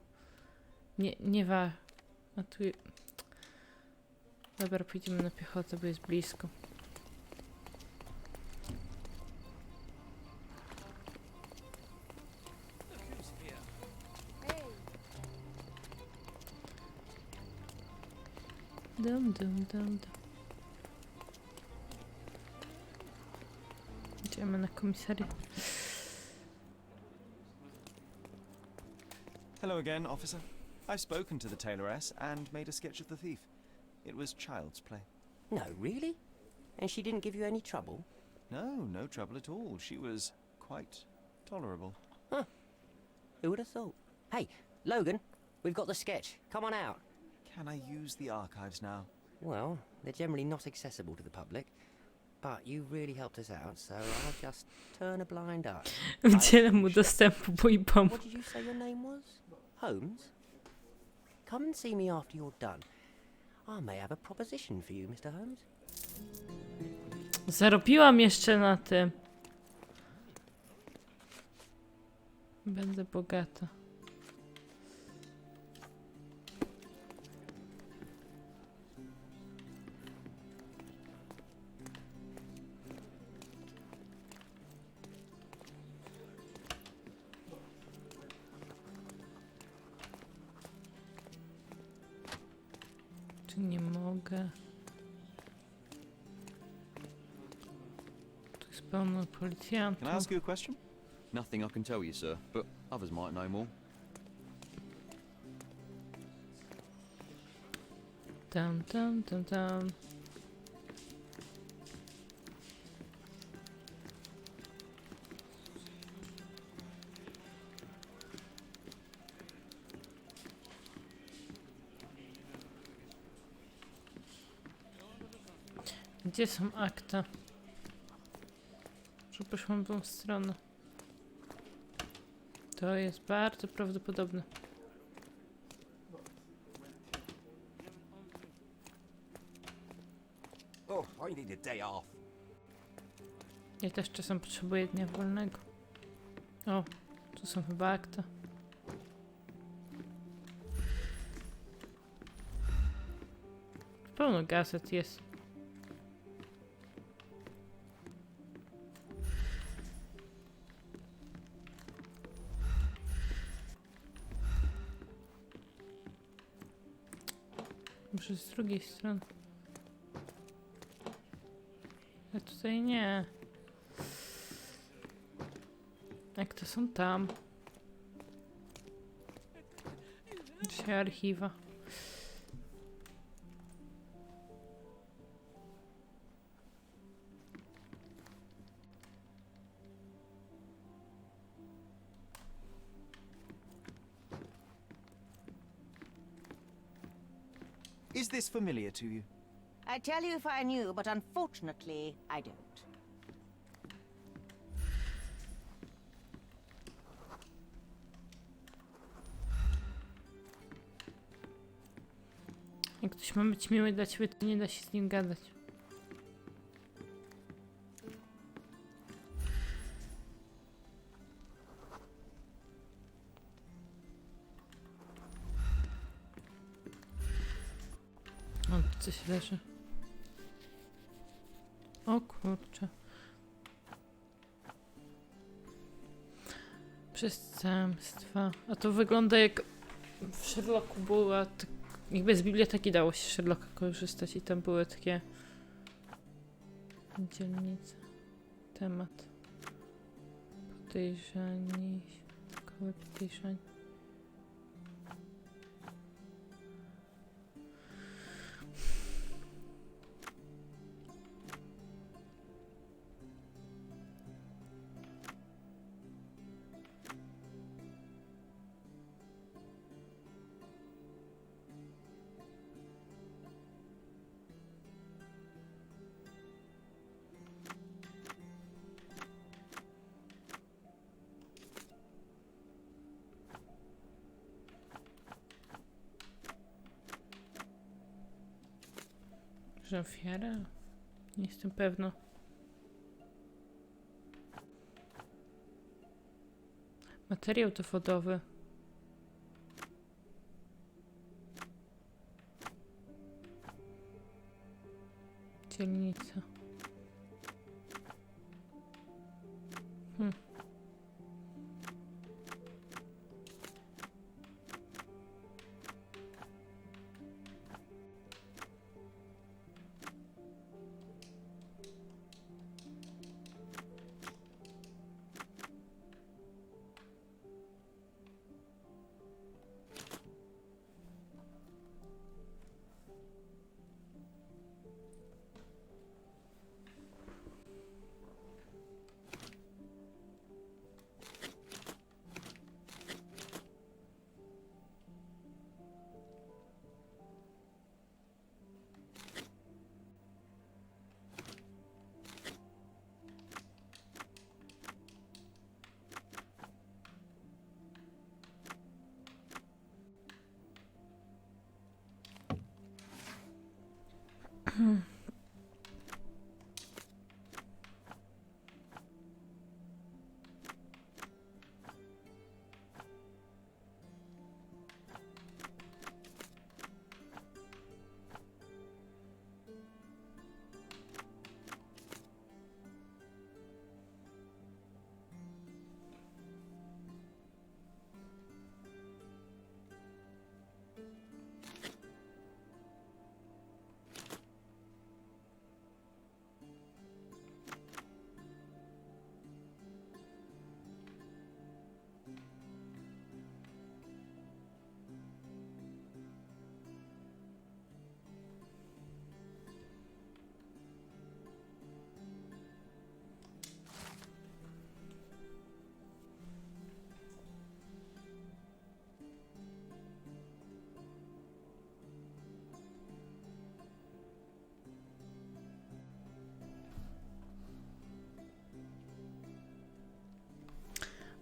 Nie a tu... Dobra, pójdziemy na piechotę, bo jest blisko. Dum. Idziemy na komisariat. Hello again, officer. I've spoken to the tailoress and made a sketch of the thief. It was child's play. No, really? And she didn't give you any trouble? No trouble at all. She was quite tolerable. Huh. Who would have thought? Hey, Logan, we've got the sketch. Come on out. Can I use the archives now? Well, they're generally not accessible to the public. But you really helped us out, so I'll just turn a blind eye. Udzielam mu dostępu, bo i pomógł. What did you say your name was? Holmes? Come and see me after you're done. I may have a proposition for you, Mr. Holmes. Zarobiłam jeszcze na tym. Będę bogata. Czy nie mogę? Tu jest pełno policjantów. Can I ask you a question? Nothing I can tell you, sir, but others might know more. Tam, tam, tam, tam. Gdzie są akta? Że poszłam w tą stronę. To jest bardzo prawdopodobne. Oh, I need a day off. Ja też czasem potrzebuję dnia wolnego. O, tu są chyba akta. Pełno gazet jest. Może z drugiej strony. A tutaj nie. Jak to są tam? Dzisiaj archiwa. Is this familiar to you? I'd tell you if I knew, but unfortunately, I don't. Jak ktoś ma być miły dla ciebie, to nie da się z nim gadać. O, tu coś leży. O kurczę. Przestępstwa. A to wygląda jak w Sherlocku była, jakby z biblioteki dało się Sherlocka korzystać i tam były takie dzielnice. Temat. Podejrzani. Koło podejrzani. Że ofiara? Nie jestem pewna. Materiał dowodowy. Dzielnica.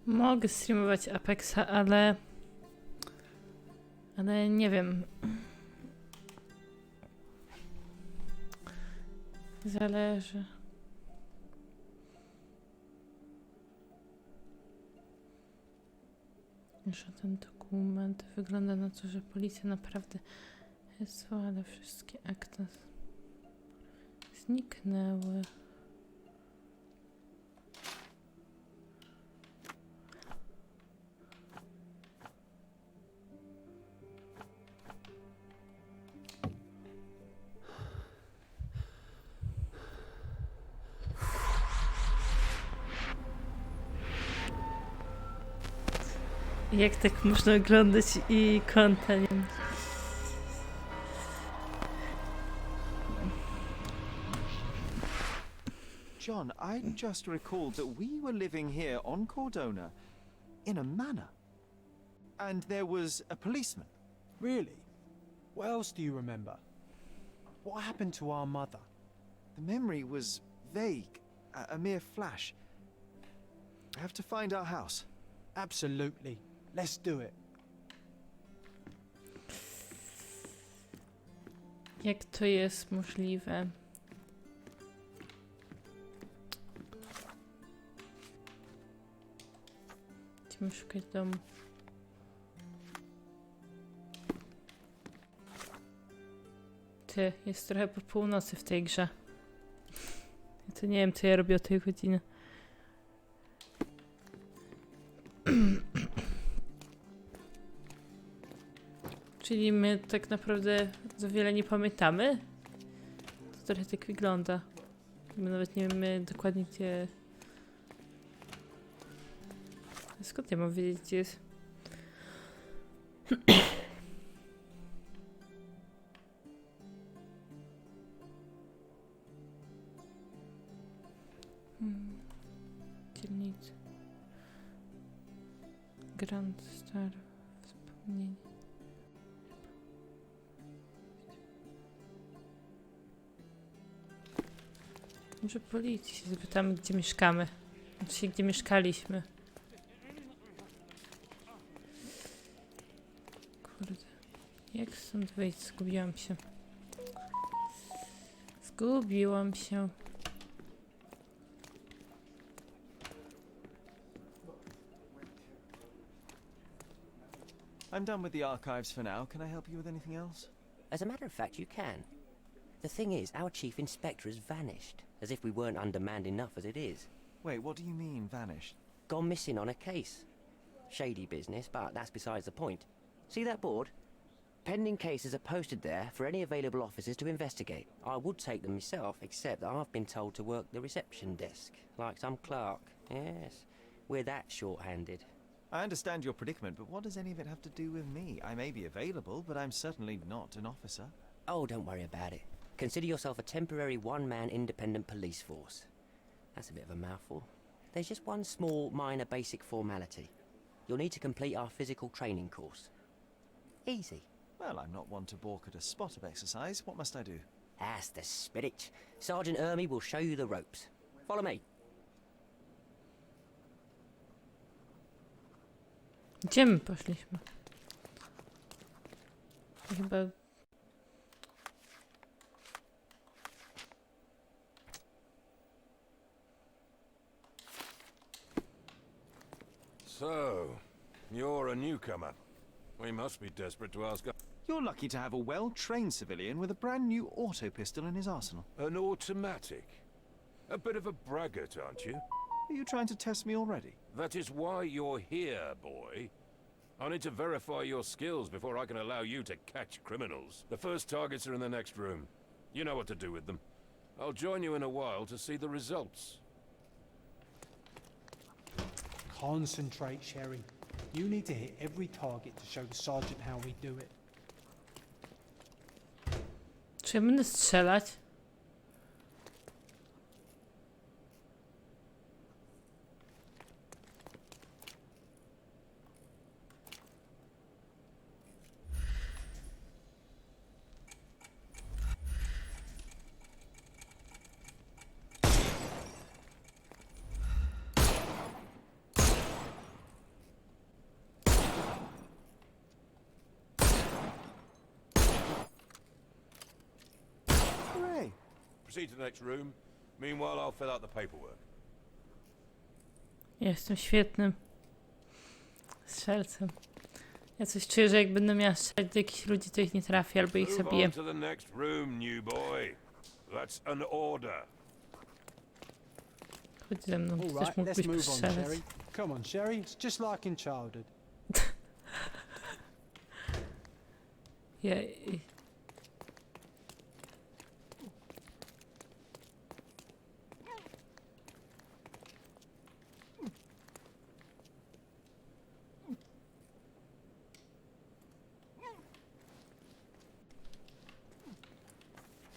Mogę streamować Apexa, ale nie wiem. Zależy. Że ten dokument wygląda na to, że policja naprawdę jest zła, ale wszystkie akta zniknęły. Jak tak można oglądać i konta nie ma? John, I just recalled that we were living here on Cordona in a manor. And there was a policeman. Really? What else do you remember? What happened to our mother? The memory was vague, a mere flash. I have to find our house. Absolutely. Let's do it. Jak to jest możliwe? Chcemy szukać domu. Ty, jest trochę po północy w tej grze. Ja to nie wiem, co ja robię o tej godzinie. Czyli my tak naprawdę za wiele nie pamiętamy? To trochę tak wygląda. My nawet nie wiemy dokładnie gdzie... Skąd ja mam wiedzieć gdzie jest? Dzielnicy. Grand Star. Wspomnienie. Może policji się zapytamy, gdzie mieszkamy. Znaczy, gdzie mieszkaliśmy. Kurde. Jak stąd wyjść? Zgubiłam się. Zgubiłam się. I'm done with the archives for now. Can I help you with anything else? As a matter of fact, you can. The thing is, our chief inspector has vanished, as if we weren't undermanned enough as it is. Wait, what do you mean, vanished? Gone missing on a case. Shady business, but that's besides the point. See that board? Pending cases are posted there for any available officers to investigate. I would take them myself, except that I've been told to work the reception desk, like some clerk. Yes, we're that short-handed. I understand your predicament, but what does any of it have to do with me? I may be available, but I'm certainly not an officer. Oh, don't worry about it. Consider yourself a temporary one-man independent police force. That's a bit of a mouthful. There's just one small, minor basic formality. You'll need to complete our physical training course. Easy. Well, I'm not one to balk at a spot of exercise. What must I do? That's the spirit. Sergeant Ermy will show you the ropes. Follow me. Gdzie my poszliśmy? Chyba... So, you're a newcomer. We must be desperate to ask. You're lucky to have a well-trained civilian with a brand new auto pistol in his arsenal. An automatic? A bit of a braggart, aren't you? Are you trying to test me already? That is why you're here, boy. I need to verify your skills before I can allow you to catch criminals. The first targets are in the next room. You know what to do with them. I'll join you in a while to see the results. Concentrate, Sherry. You need to hit every target to show the sergeant how we do it. Czy ja będę strzelać? Hooray! Proceed to the next room. Meanwhile, I'll fill out the paperwork. Jestem świetnym strzelcem. Ja coś czuję, że jak będę miała strzelać do jakichś ludzi, to ich nie trafię albo ich Move zabiję. on to the next room, new boy. That's an order. Chodź ze mną, All ty też right, let's mógłbyś move on, postrzelać. Sherry. Come on, Sherry. It's just like in childhood. Jej.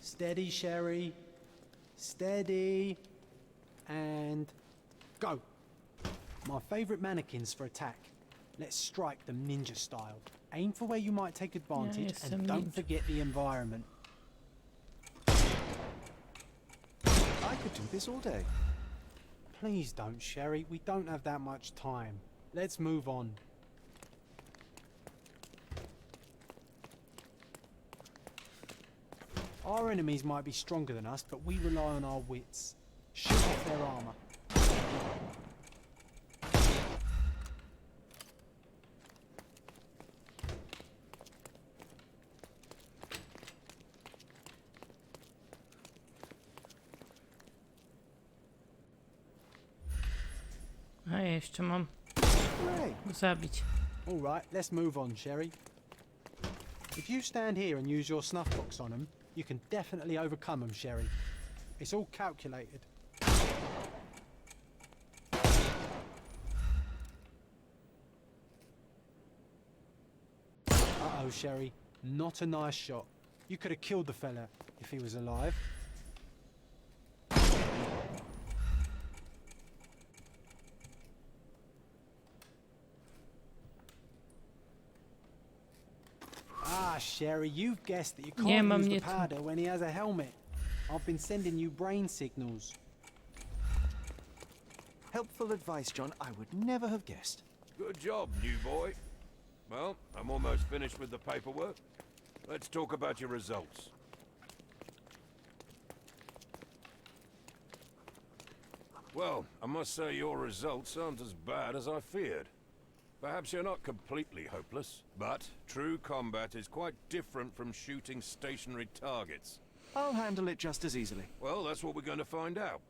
Steady, Sherry. Steady. And go. My favourite mannequins for attack. Let's strike them ninja style. Aim for where you might take advantage jestem and don't ninja. forget the environment. I could do this all day. Please don't, Sherry. We don't have that much time. Let's move on. Our enemies might be stronger than us, but we rely on our wits. Shoot off their armor. A ja jeszcze mam Hooray! go zabić. All right, let's move on, Sherry. If you stand here and use your snuff box on them, you can definitely overcome them, Sherry. It's all calculated. Uh-oh, Sherry. Not a nice shot. You could have killed the fella if he was alive. Ah, Sherry, you've guessed that you Nie can't ma use the mnie tu. powder when he has a helmet. I've been sending you brain signals. Helpful advice, John. I would never have guessed. Good job, new boy. Well, I'm almost finished with the paperwork. Let's talk about your results. Well, I must say your results aren't as bad as I feared. Perhaps you're not completely hopeless, but true combat is quite different from shooting stationary targets. I'll handle it just as easily. Well, that's what we're going to find out.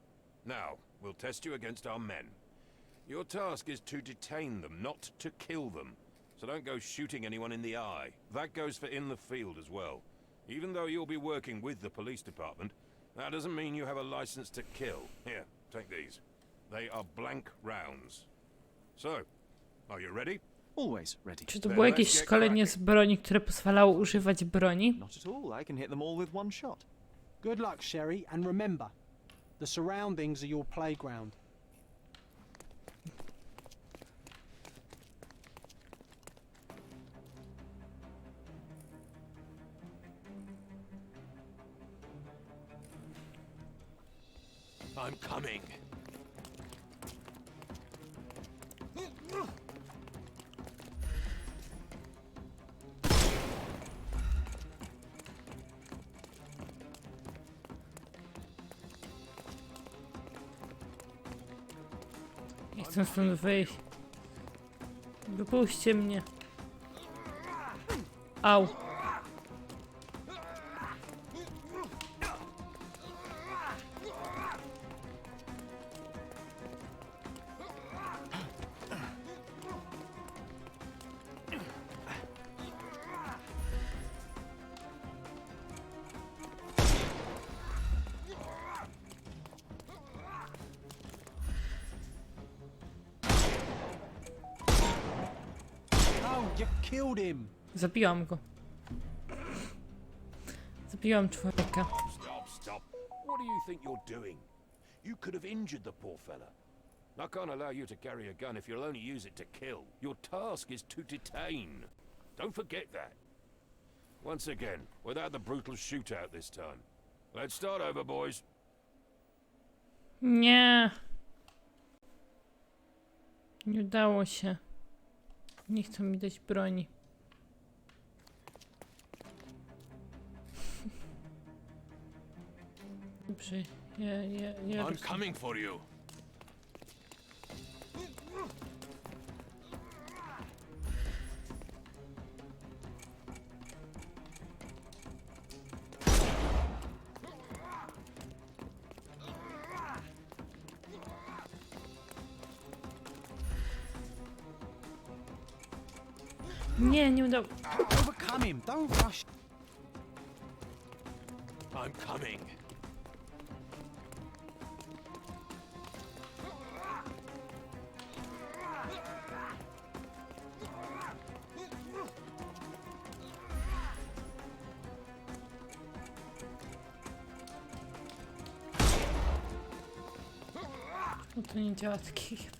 Now, we'll test you against our men. Your task is to detain them, not to kill them. So don't go shooting anyone in the eye. That goes for in the field as well. Even though you'll be working with the police department, that doesn't mean you have a license to kill. Here, take these. They are blank rounds. So, are you ready? Always ready. Czy to było jakieś szkolenie z broni, które pozwalało używać broni? Not at all. I can hit them all with one shot. Good luck, Sherry, and remember, the surroundings are your playground. I'm coming. Nie chcę stąd wyjść. Wypuśćcie mnie. Au. You killed him. Zabiłam go. Zabiłam człowieka. Stop. What do you think you're doing? You could have injured the poor fella. I can't allow you to carry a gun if you'll only use it to kill. Your task is to detain. Don't forget that. Once again, without the brutal shootout this time. Let's start over, boys. Nie. Nie udało się. Nie chcą mi dać broni. Dobrze, ja I'm coming for you. Nie udało. Overcome him. Don't rush. I'm coming. No to nie działa takich.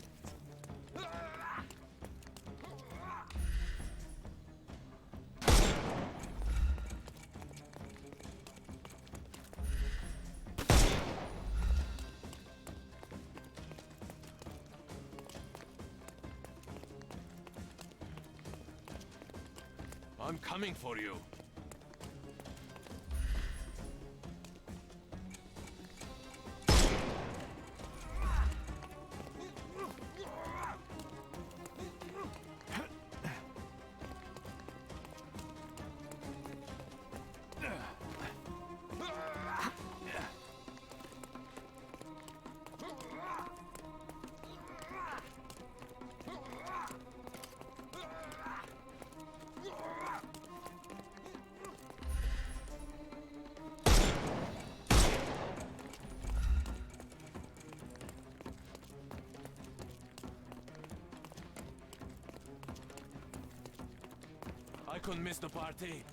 I'm coming for you. I couldn't miss the party.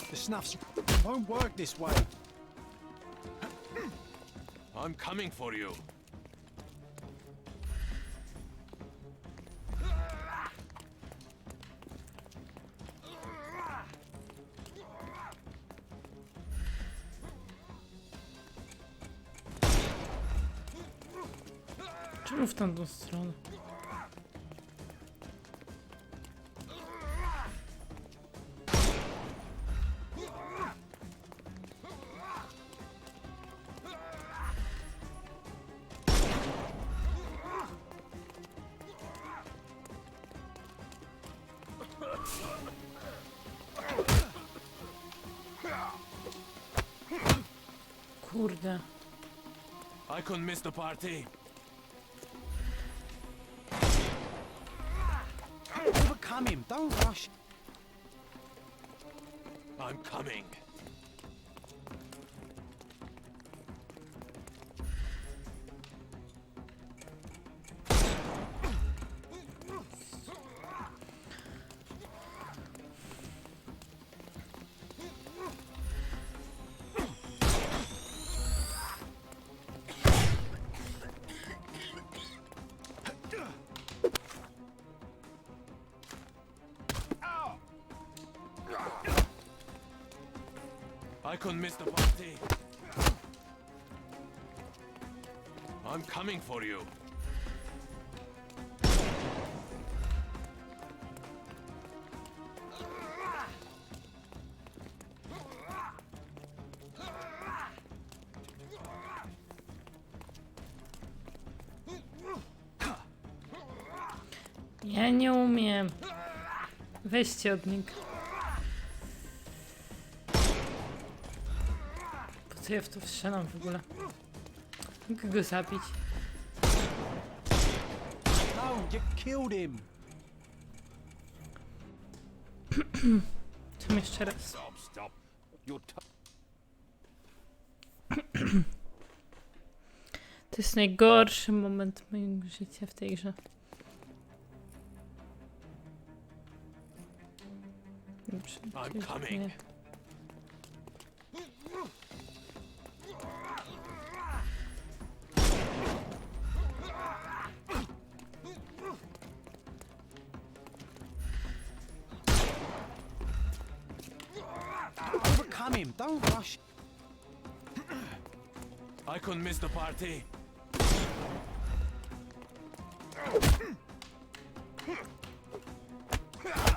The snuffs won't work this way. I'm coming for you. Czemu w tamtą stronę? Kurde. I couldn't miss the party. Overcome him. Don't rush. I'm coming. I couldn't miss the party. I'm coming for you. Ja nie umiem. Weźcie od niego. Po co ja w to strzelam w ogóle? Mogę go zabić. No, you killed him. Co jeszcze raz? Stop, stop. To jest najgorszy moment mojego życia w tej grze. Dobrze, I'm coming. Overcome him. Don't rush. I couldn't miss the party.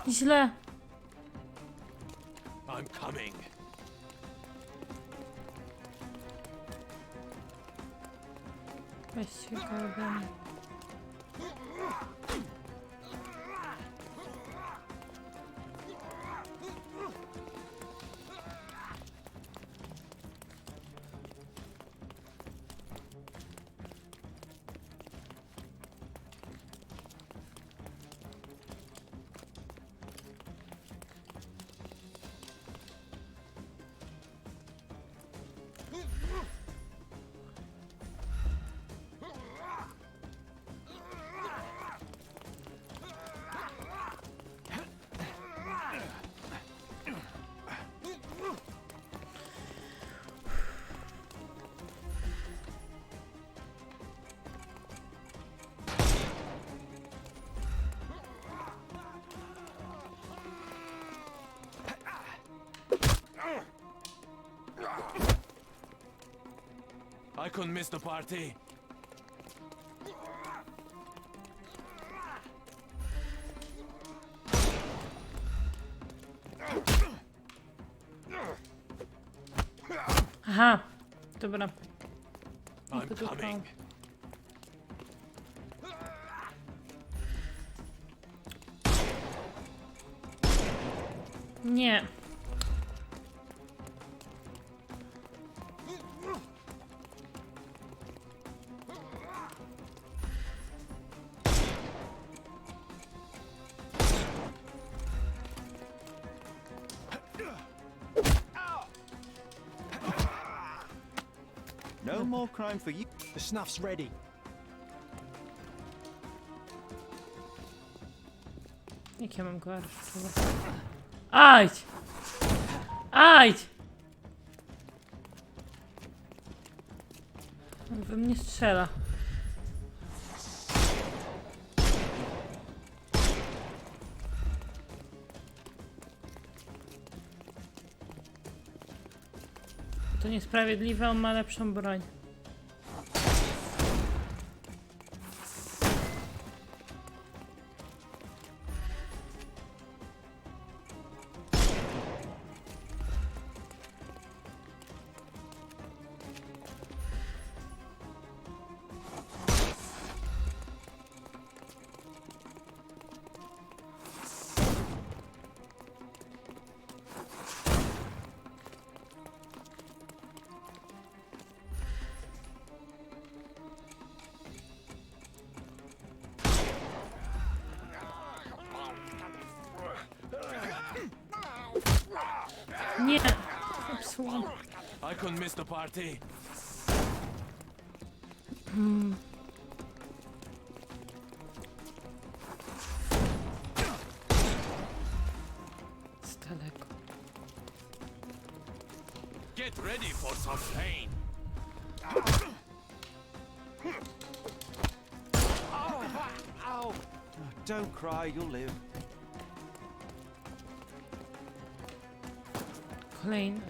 Źle. I'm coming. Weźcie go ode mnie. I couldn't miss the party. Aha, dobra. I'm coming. Nie. No more crime for you. The snuff's ready. Jak ja mam go aresztować? Ajdź! Ajdź! On we mnie strzela. To niesprawiedliwe, on ma lepszą broń. Nie, zepsułam. I couldn't miss the party. Z daleko. Get ready for some pain. Ow! Don't cry, you'll live. Kolejny.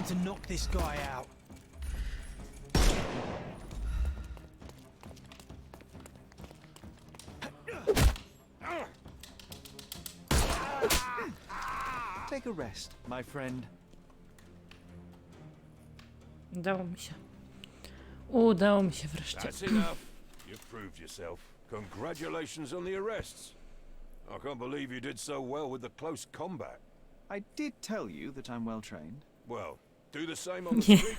time to knock this guy out. Take a rest, my friend. Udało mi się. Udało mi się wreszcie. That's enough. You've proved yourself. Congratulations on the arrests. I can't believe you did so well with the close combat. I did tell you that I'm well trained. Well, do the same on the street,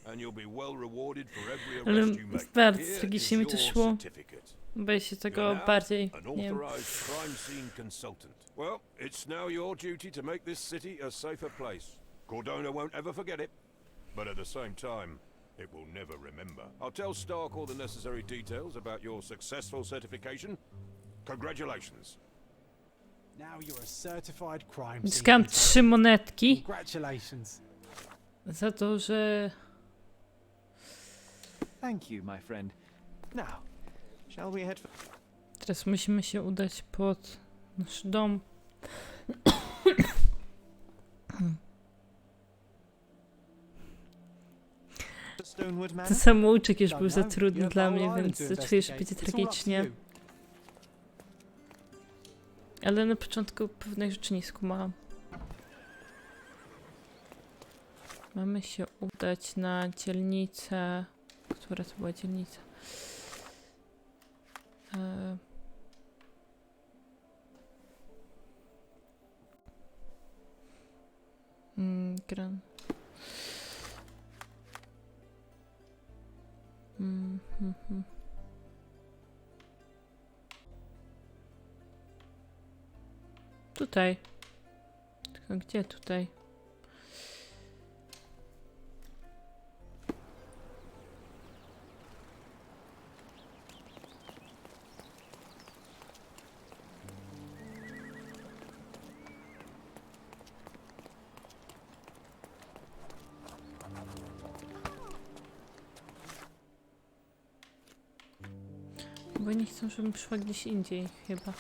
and you'll be well rewarded for every arrest you Ale make. bardzo Here tragicznie is mi to your szło. certificate. Boję się You're tego now bardziej, an nie wiem. authorized crime scene consultant. Well, it's now your duty to make this city a safer place. Cordona won't ever forget it, but at the same time, it will never remember. I'll tell Stark all the necessary details about your successful certification. Congratulations. Now you're a certified crime scene Zyskałam 3 monetki Congratulations. za to, że... Thank you, my friend. Now, shall we head for... Teraz musimy się udać pod nasz dom. Ten samouczek już był za trudny dla mnie, więc czuję, że będzie tragicznie. Ale na początku pewnych rzeczy nie skumałam. Mamy się udać na dzielnicę... Która to była dzielnica? Gran... Tutaj. Tylko gdzie tutaj? Bo nie chcą, żebym szła gdzieś indziej, chyba.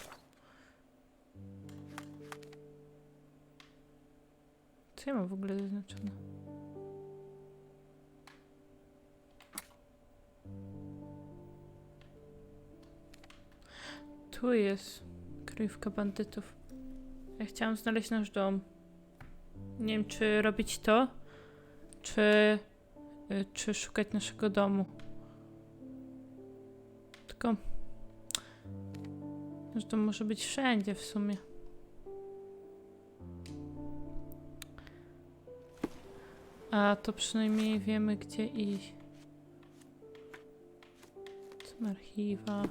Co ja mam w ogóle zaznaczone? Tu jest kryjówka bandytów. Ja chciałam znaleźć nasz dom. Nie wiem, czy robić to, czy szukać naszego domu. Tylko... Że to może być wszędzie w sumie. A to przynajmniej wiemy, gdzie iść. Są archiwa.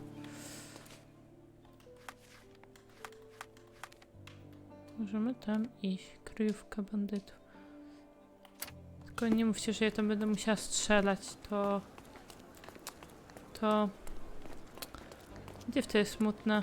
Możemy tam iść. Kryjówka bandytów. Tylko nie mówcie, że ja tam będę musiała strzelać. To... Gdzie w to jest smutne?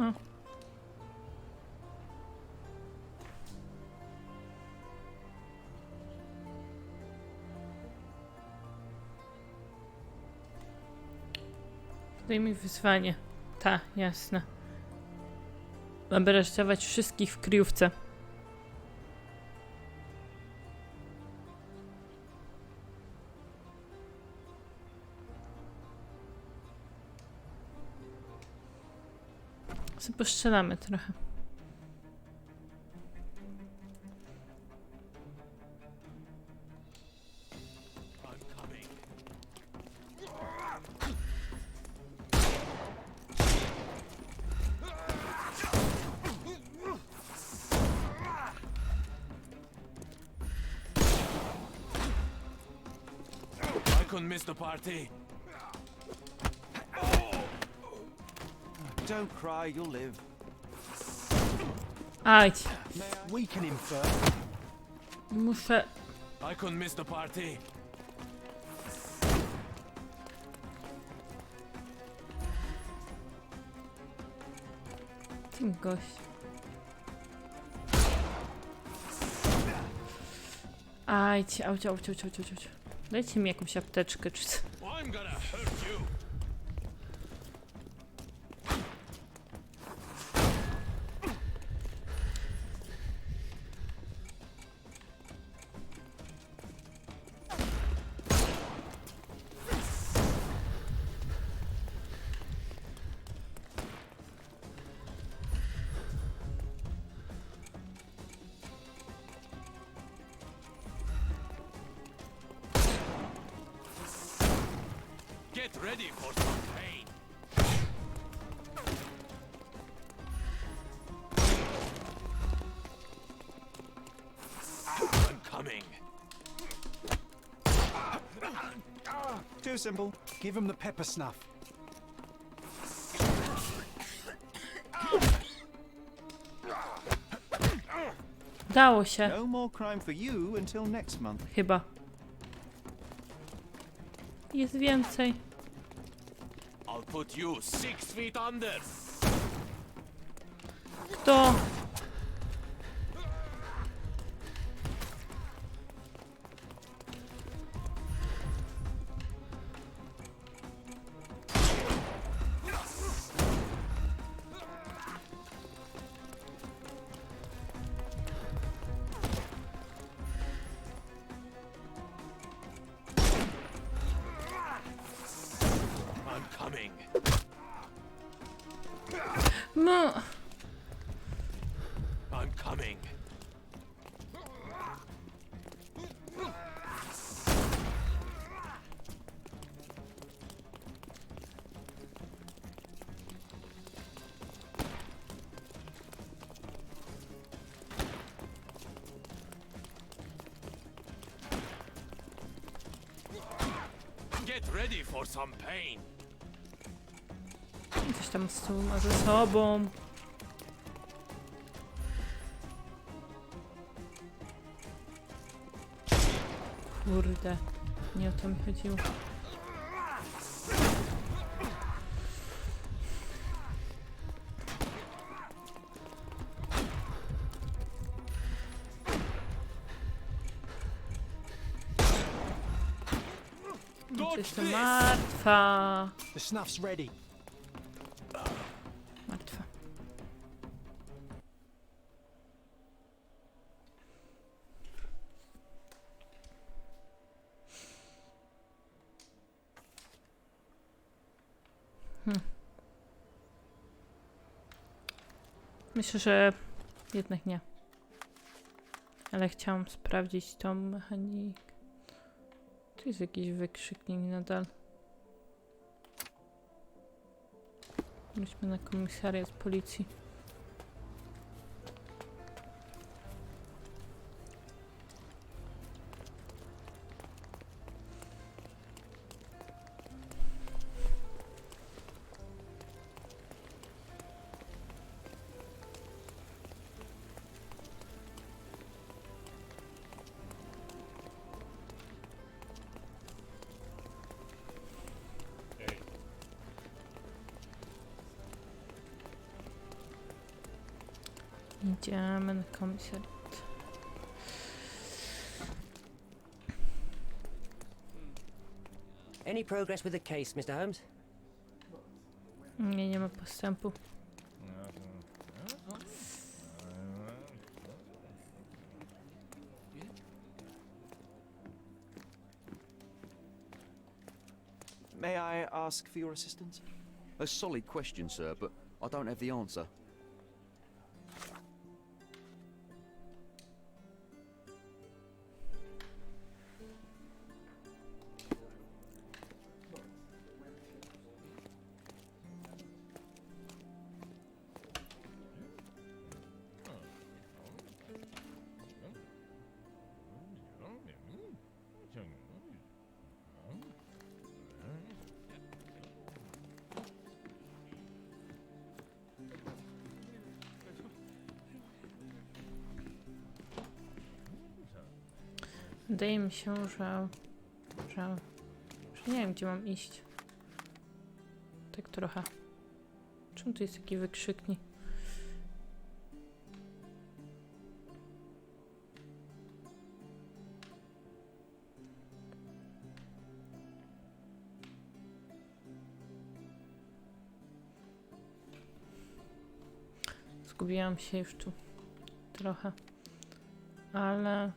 O. Daj mi wyzwanie. Ta, jasne. Mam aresztować wszystkich w kryjówce. Co postrzelamy trochę. I couldn't miss the party. Don't cry, you'll live. Aj. Weaken him first. Muszę I couldn't miss the party. Ten gość. Ajdź, auć. Dajcie mi jakąś apteczkę czy co. I'm gonna hurt you. Get ready for some pain. I'm coming. Too simple. Give him the pepper snuff. Dało się. No more crime for you until next month. Chyba. Jest więcej. I'll put you 6 feet under. Kto? I'm coming. No. I'm coming. Get ready for some pain. Coś tam z tyłu ma ze sobą. Kurde, nie o to mi chodziło. Jestem martwa. The snuff's ready. Martwa. Myślę, że jednak nie. Ale chciałam sprawdzić tą mechanikę. Tu jest jakiś wykrzyknik nadal. Myśmy na komisariat policji. Idziemy na komisariat. Any progress with the case, Mr. Holmes? Nie ma postępu. May I ask for your assistance? A solid question, sir, but I don't have the answer. Wydaje mi się, że nie wiem, gdzie mam iść. Tak trochę. Czemu tu jest taki wykrzyknik? Zgubiłam się już tu trochę, ale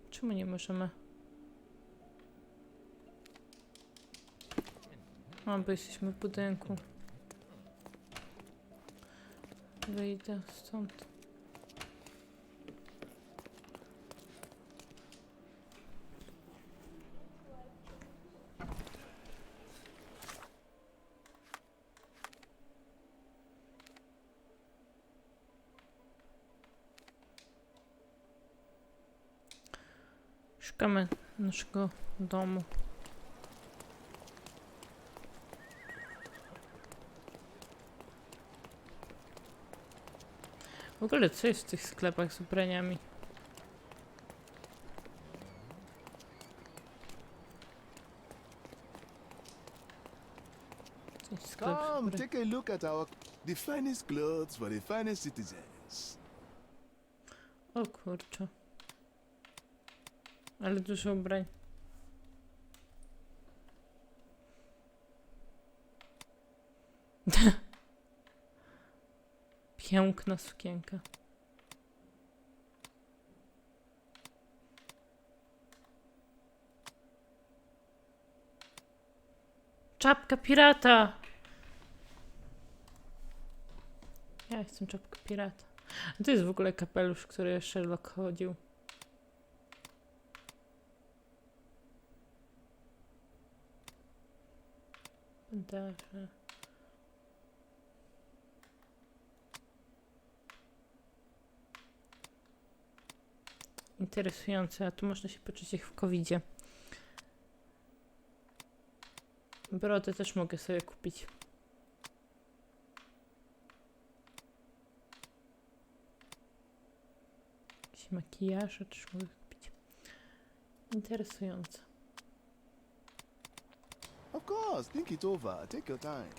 czemu nie możemy? O, bo jesteśmy w budynku. Wyjdę stąd. Szukamy naszego domu. W ogóle co jest w tych sklepach z ubraniami? Come, take a look at the finest clothes for the finest citizens. O kurczę. Ale dużo ubrań. Piękna sukienka. Czapka pirata! Ja chcę czapkę pirata. A to jest w ogóle kapelusz, który Sherlock chodził. Bandaże. Interesujące, a tu można się poczuć jak w COVID-zie. Brodę też mogę sobie kupić. Jakieś makijaże też mogę kupić. Interesujące. Of course, think it over. Take your time.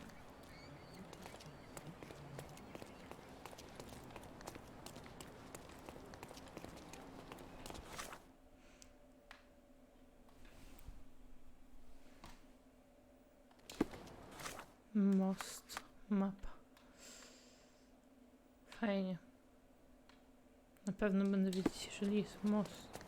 Most, mapa. Fajnie. Na pewno będę wiedzieć, jeżeli jest most.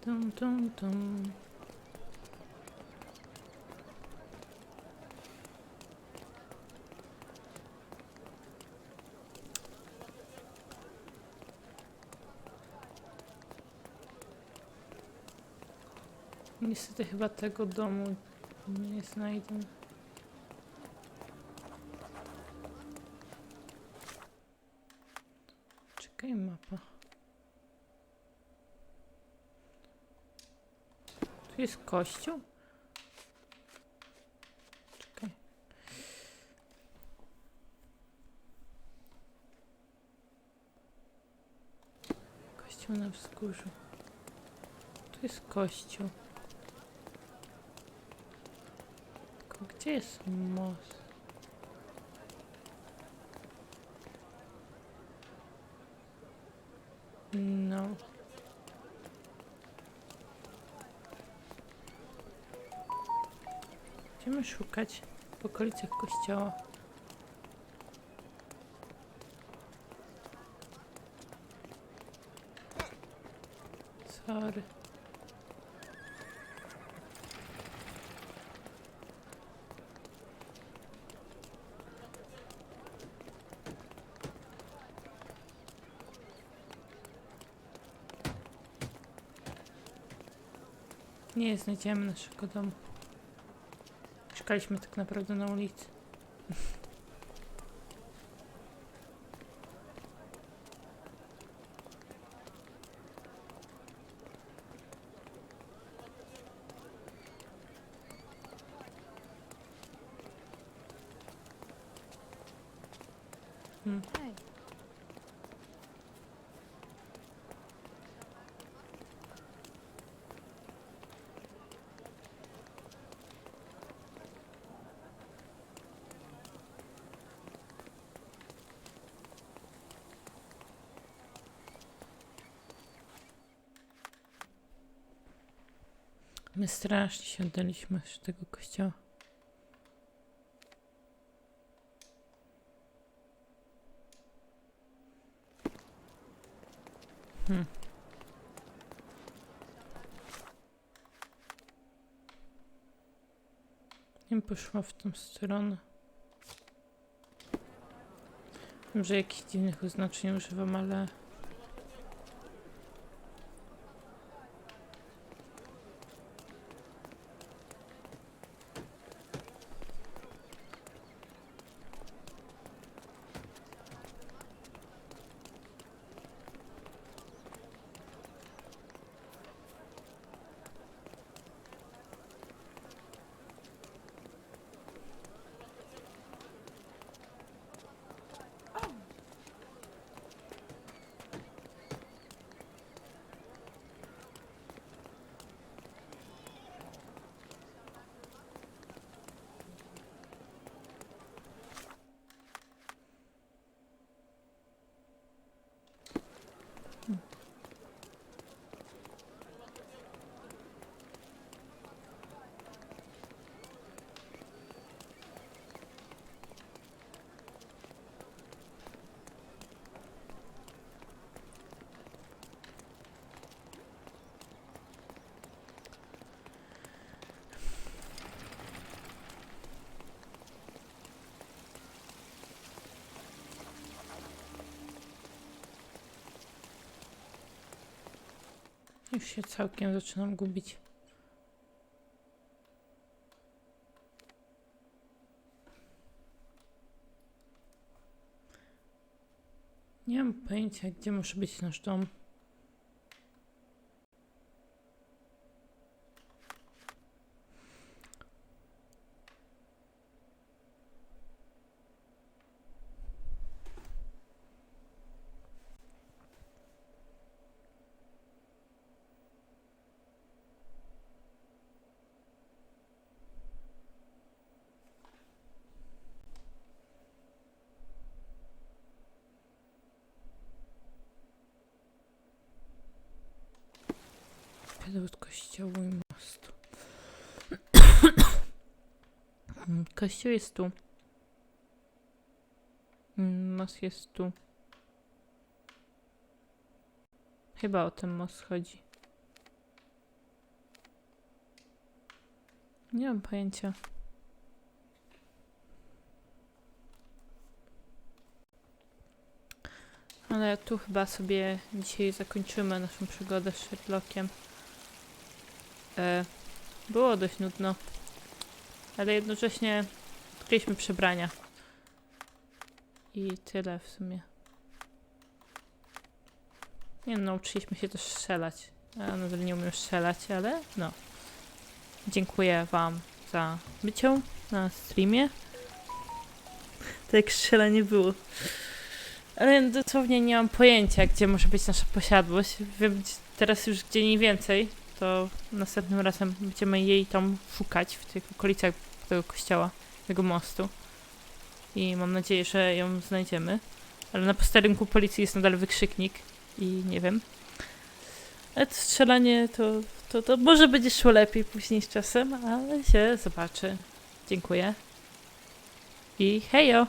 Tum, tum, tum. Niestety chyba tego domu nie znajdę. Czekaj, mapa. Tu jest kościół? Czekaj. Kościół na wzgórzu. Tu jest kościół. Tylko gdzie jest most? No. Będziemy szukać w okolicach kościoła. Sorry. Nie znajdziemy naszego domu. Szukaliśmy tak naprawdę na ulicy. Hej. My strasznie się oddaliśmy od tego kościoła. Nie poszła w tą stronę. Wiem, że jakichś dziwnych oznaczeń używam, ale... Już się całkiem zaczynam gubić. Nie mam pojęcia, gdzie może być nasz dom. Od kościoła i mostu. Kościół jest tu. Most jest tu. Chyba o ten most chodzi. Nie mam pojęcia. Ale tu chyba sobie dzisiaj zakończymy naszą przygodę z Sherlockiem. Było dość nudno, ale jednocześnie odkryliśmy przebrania. I tyle w sumie. Nie no, nauczyliśmy się też strzelać. Ja nadal nie umiem strzelać, ale no. Dziękuję wam za bycie na streamie. Tak strzelanie było. Ale dosłownie nie mam pojęcia, gdzie może być nasza posiadłość. Wiem teraz już gdzie mniej więcej. To następnym razem będziemy jej tam szukać w tych okolicach tego kościoła, tego mostu. I mam nadzieję, że ją znajdziemy. Ale na posterunku policji jest nadal wykrzyknik i nie wiem. Ale to strzelanie to może będzie szło lepiej później z czasem, ale się zobaczy. Dziękuję. I hejo!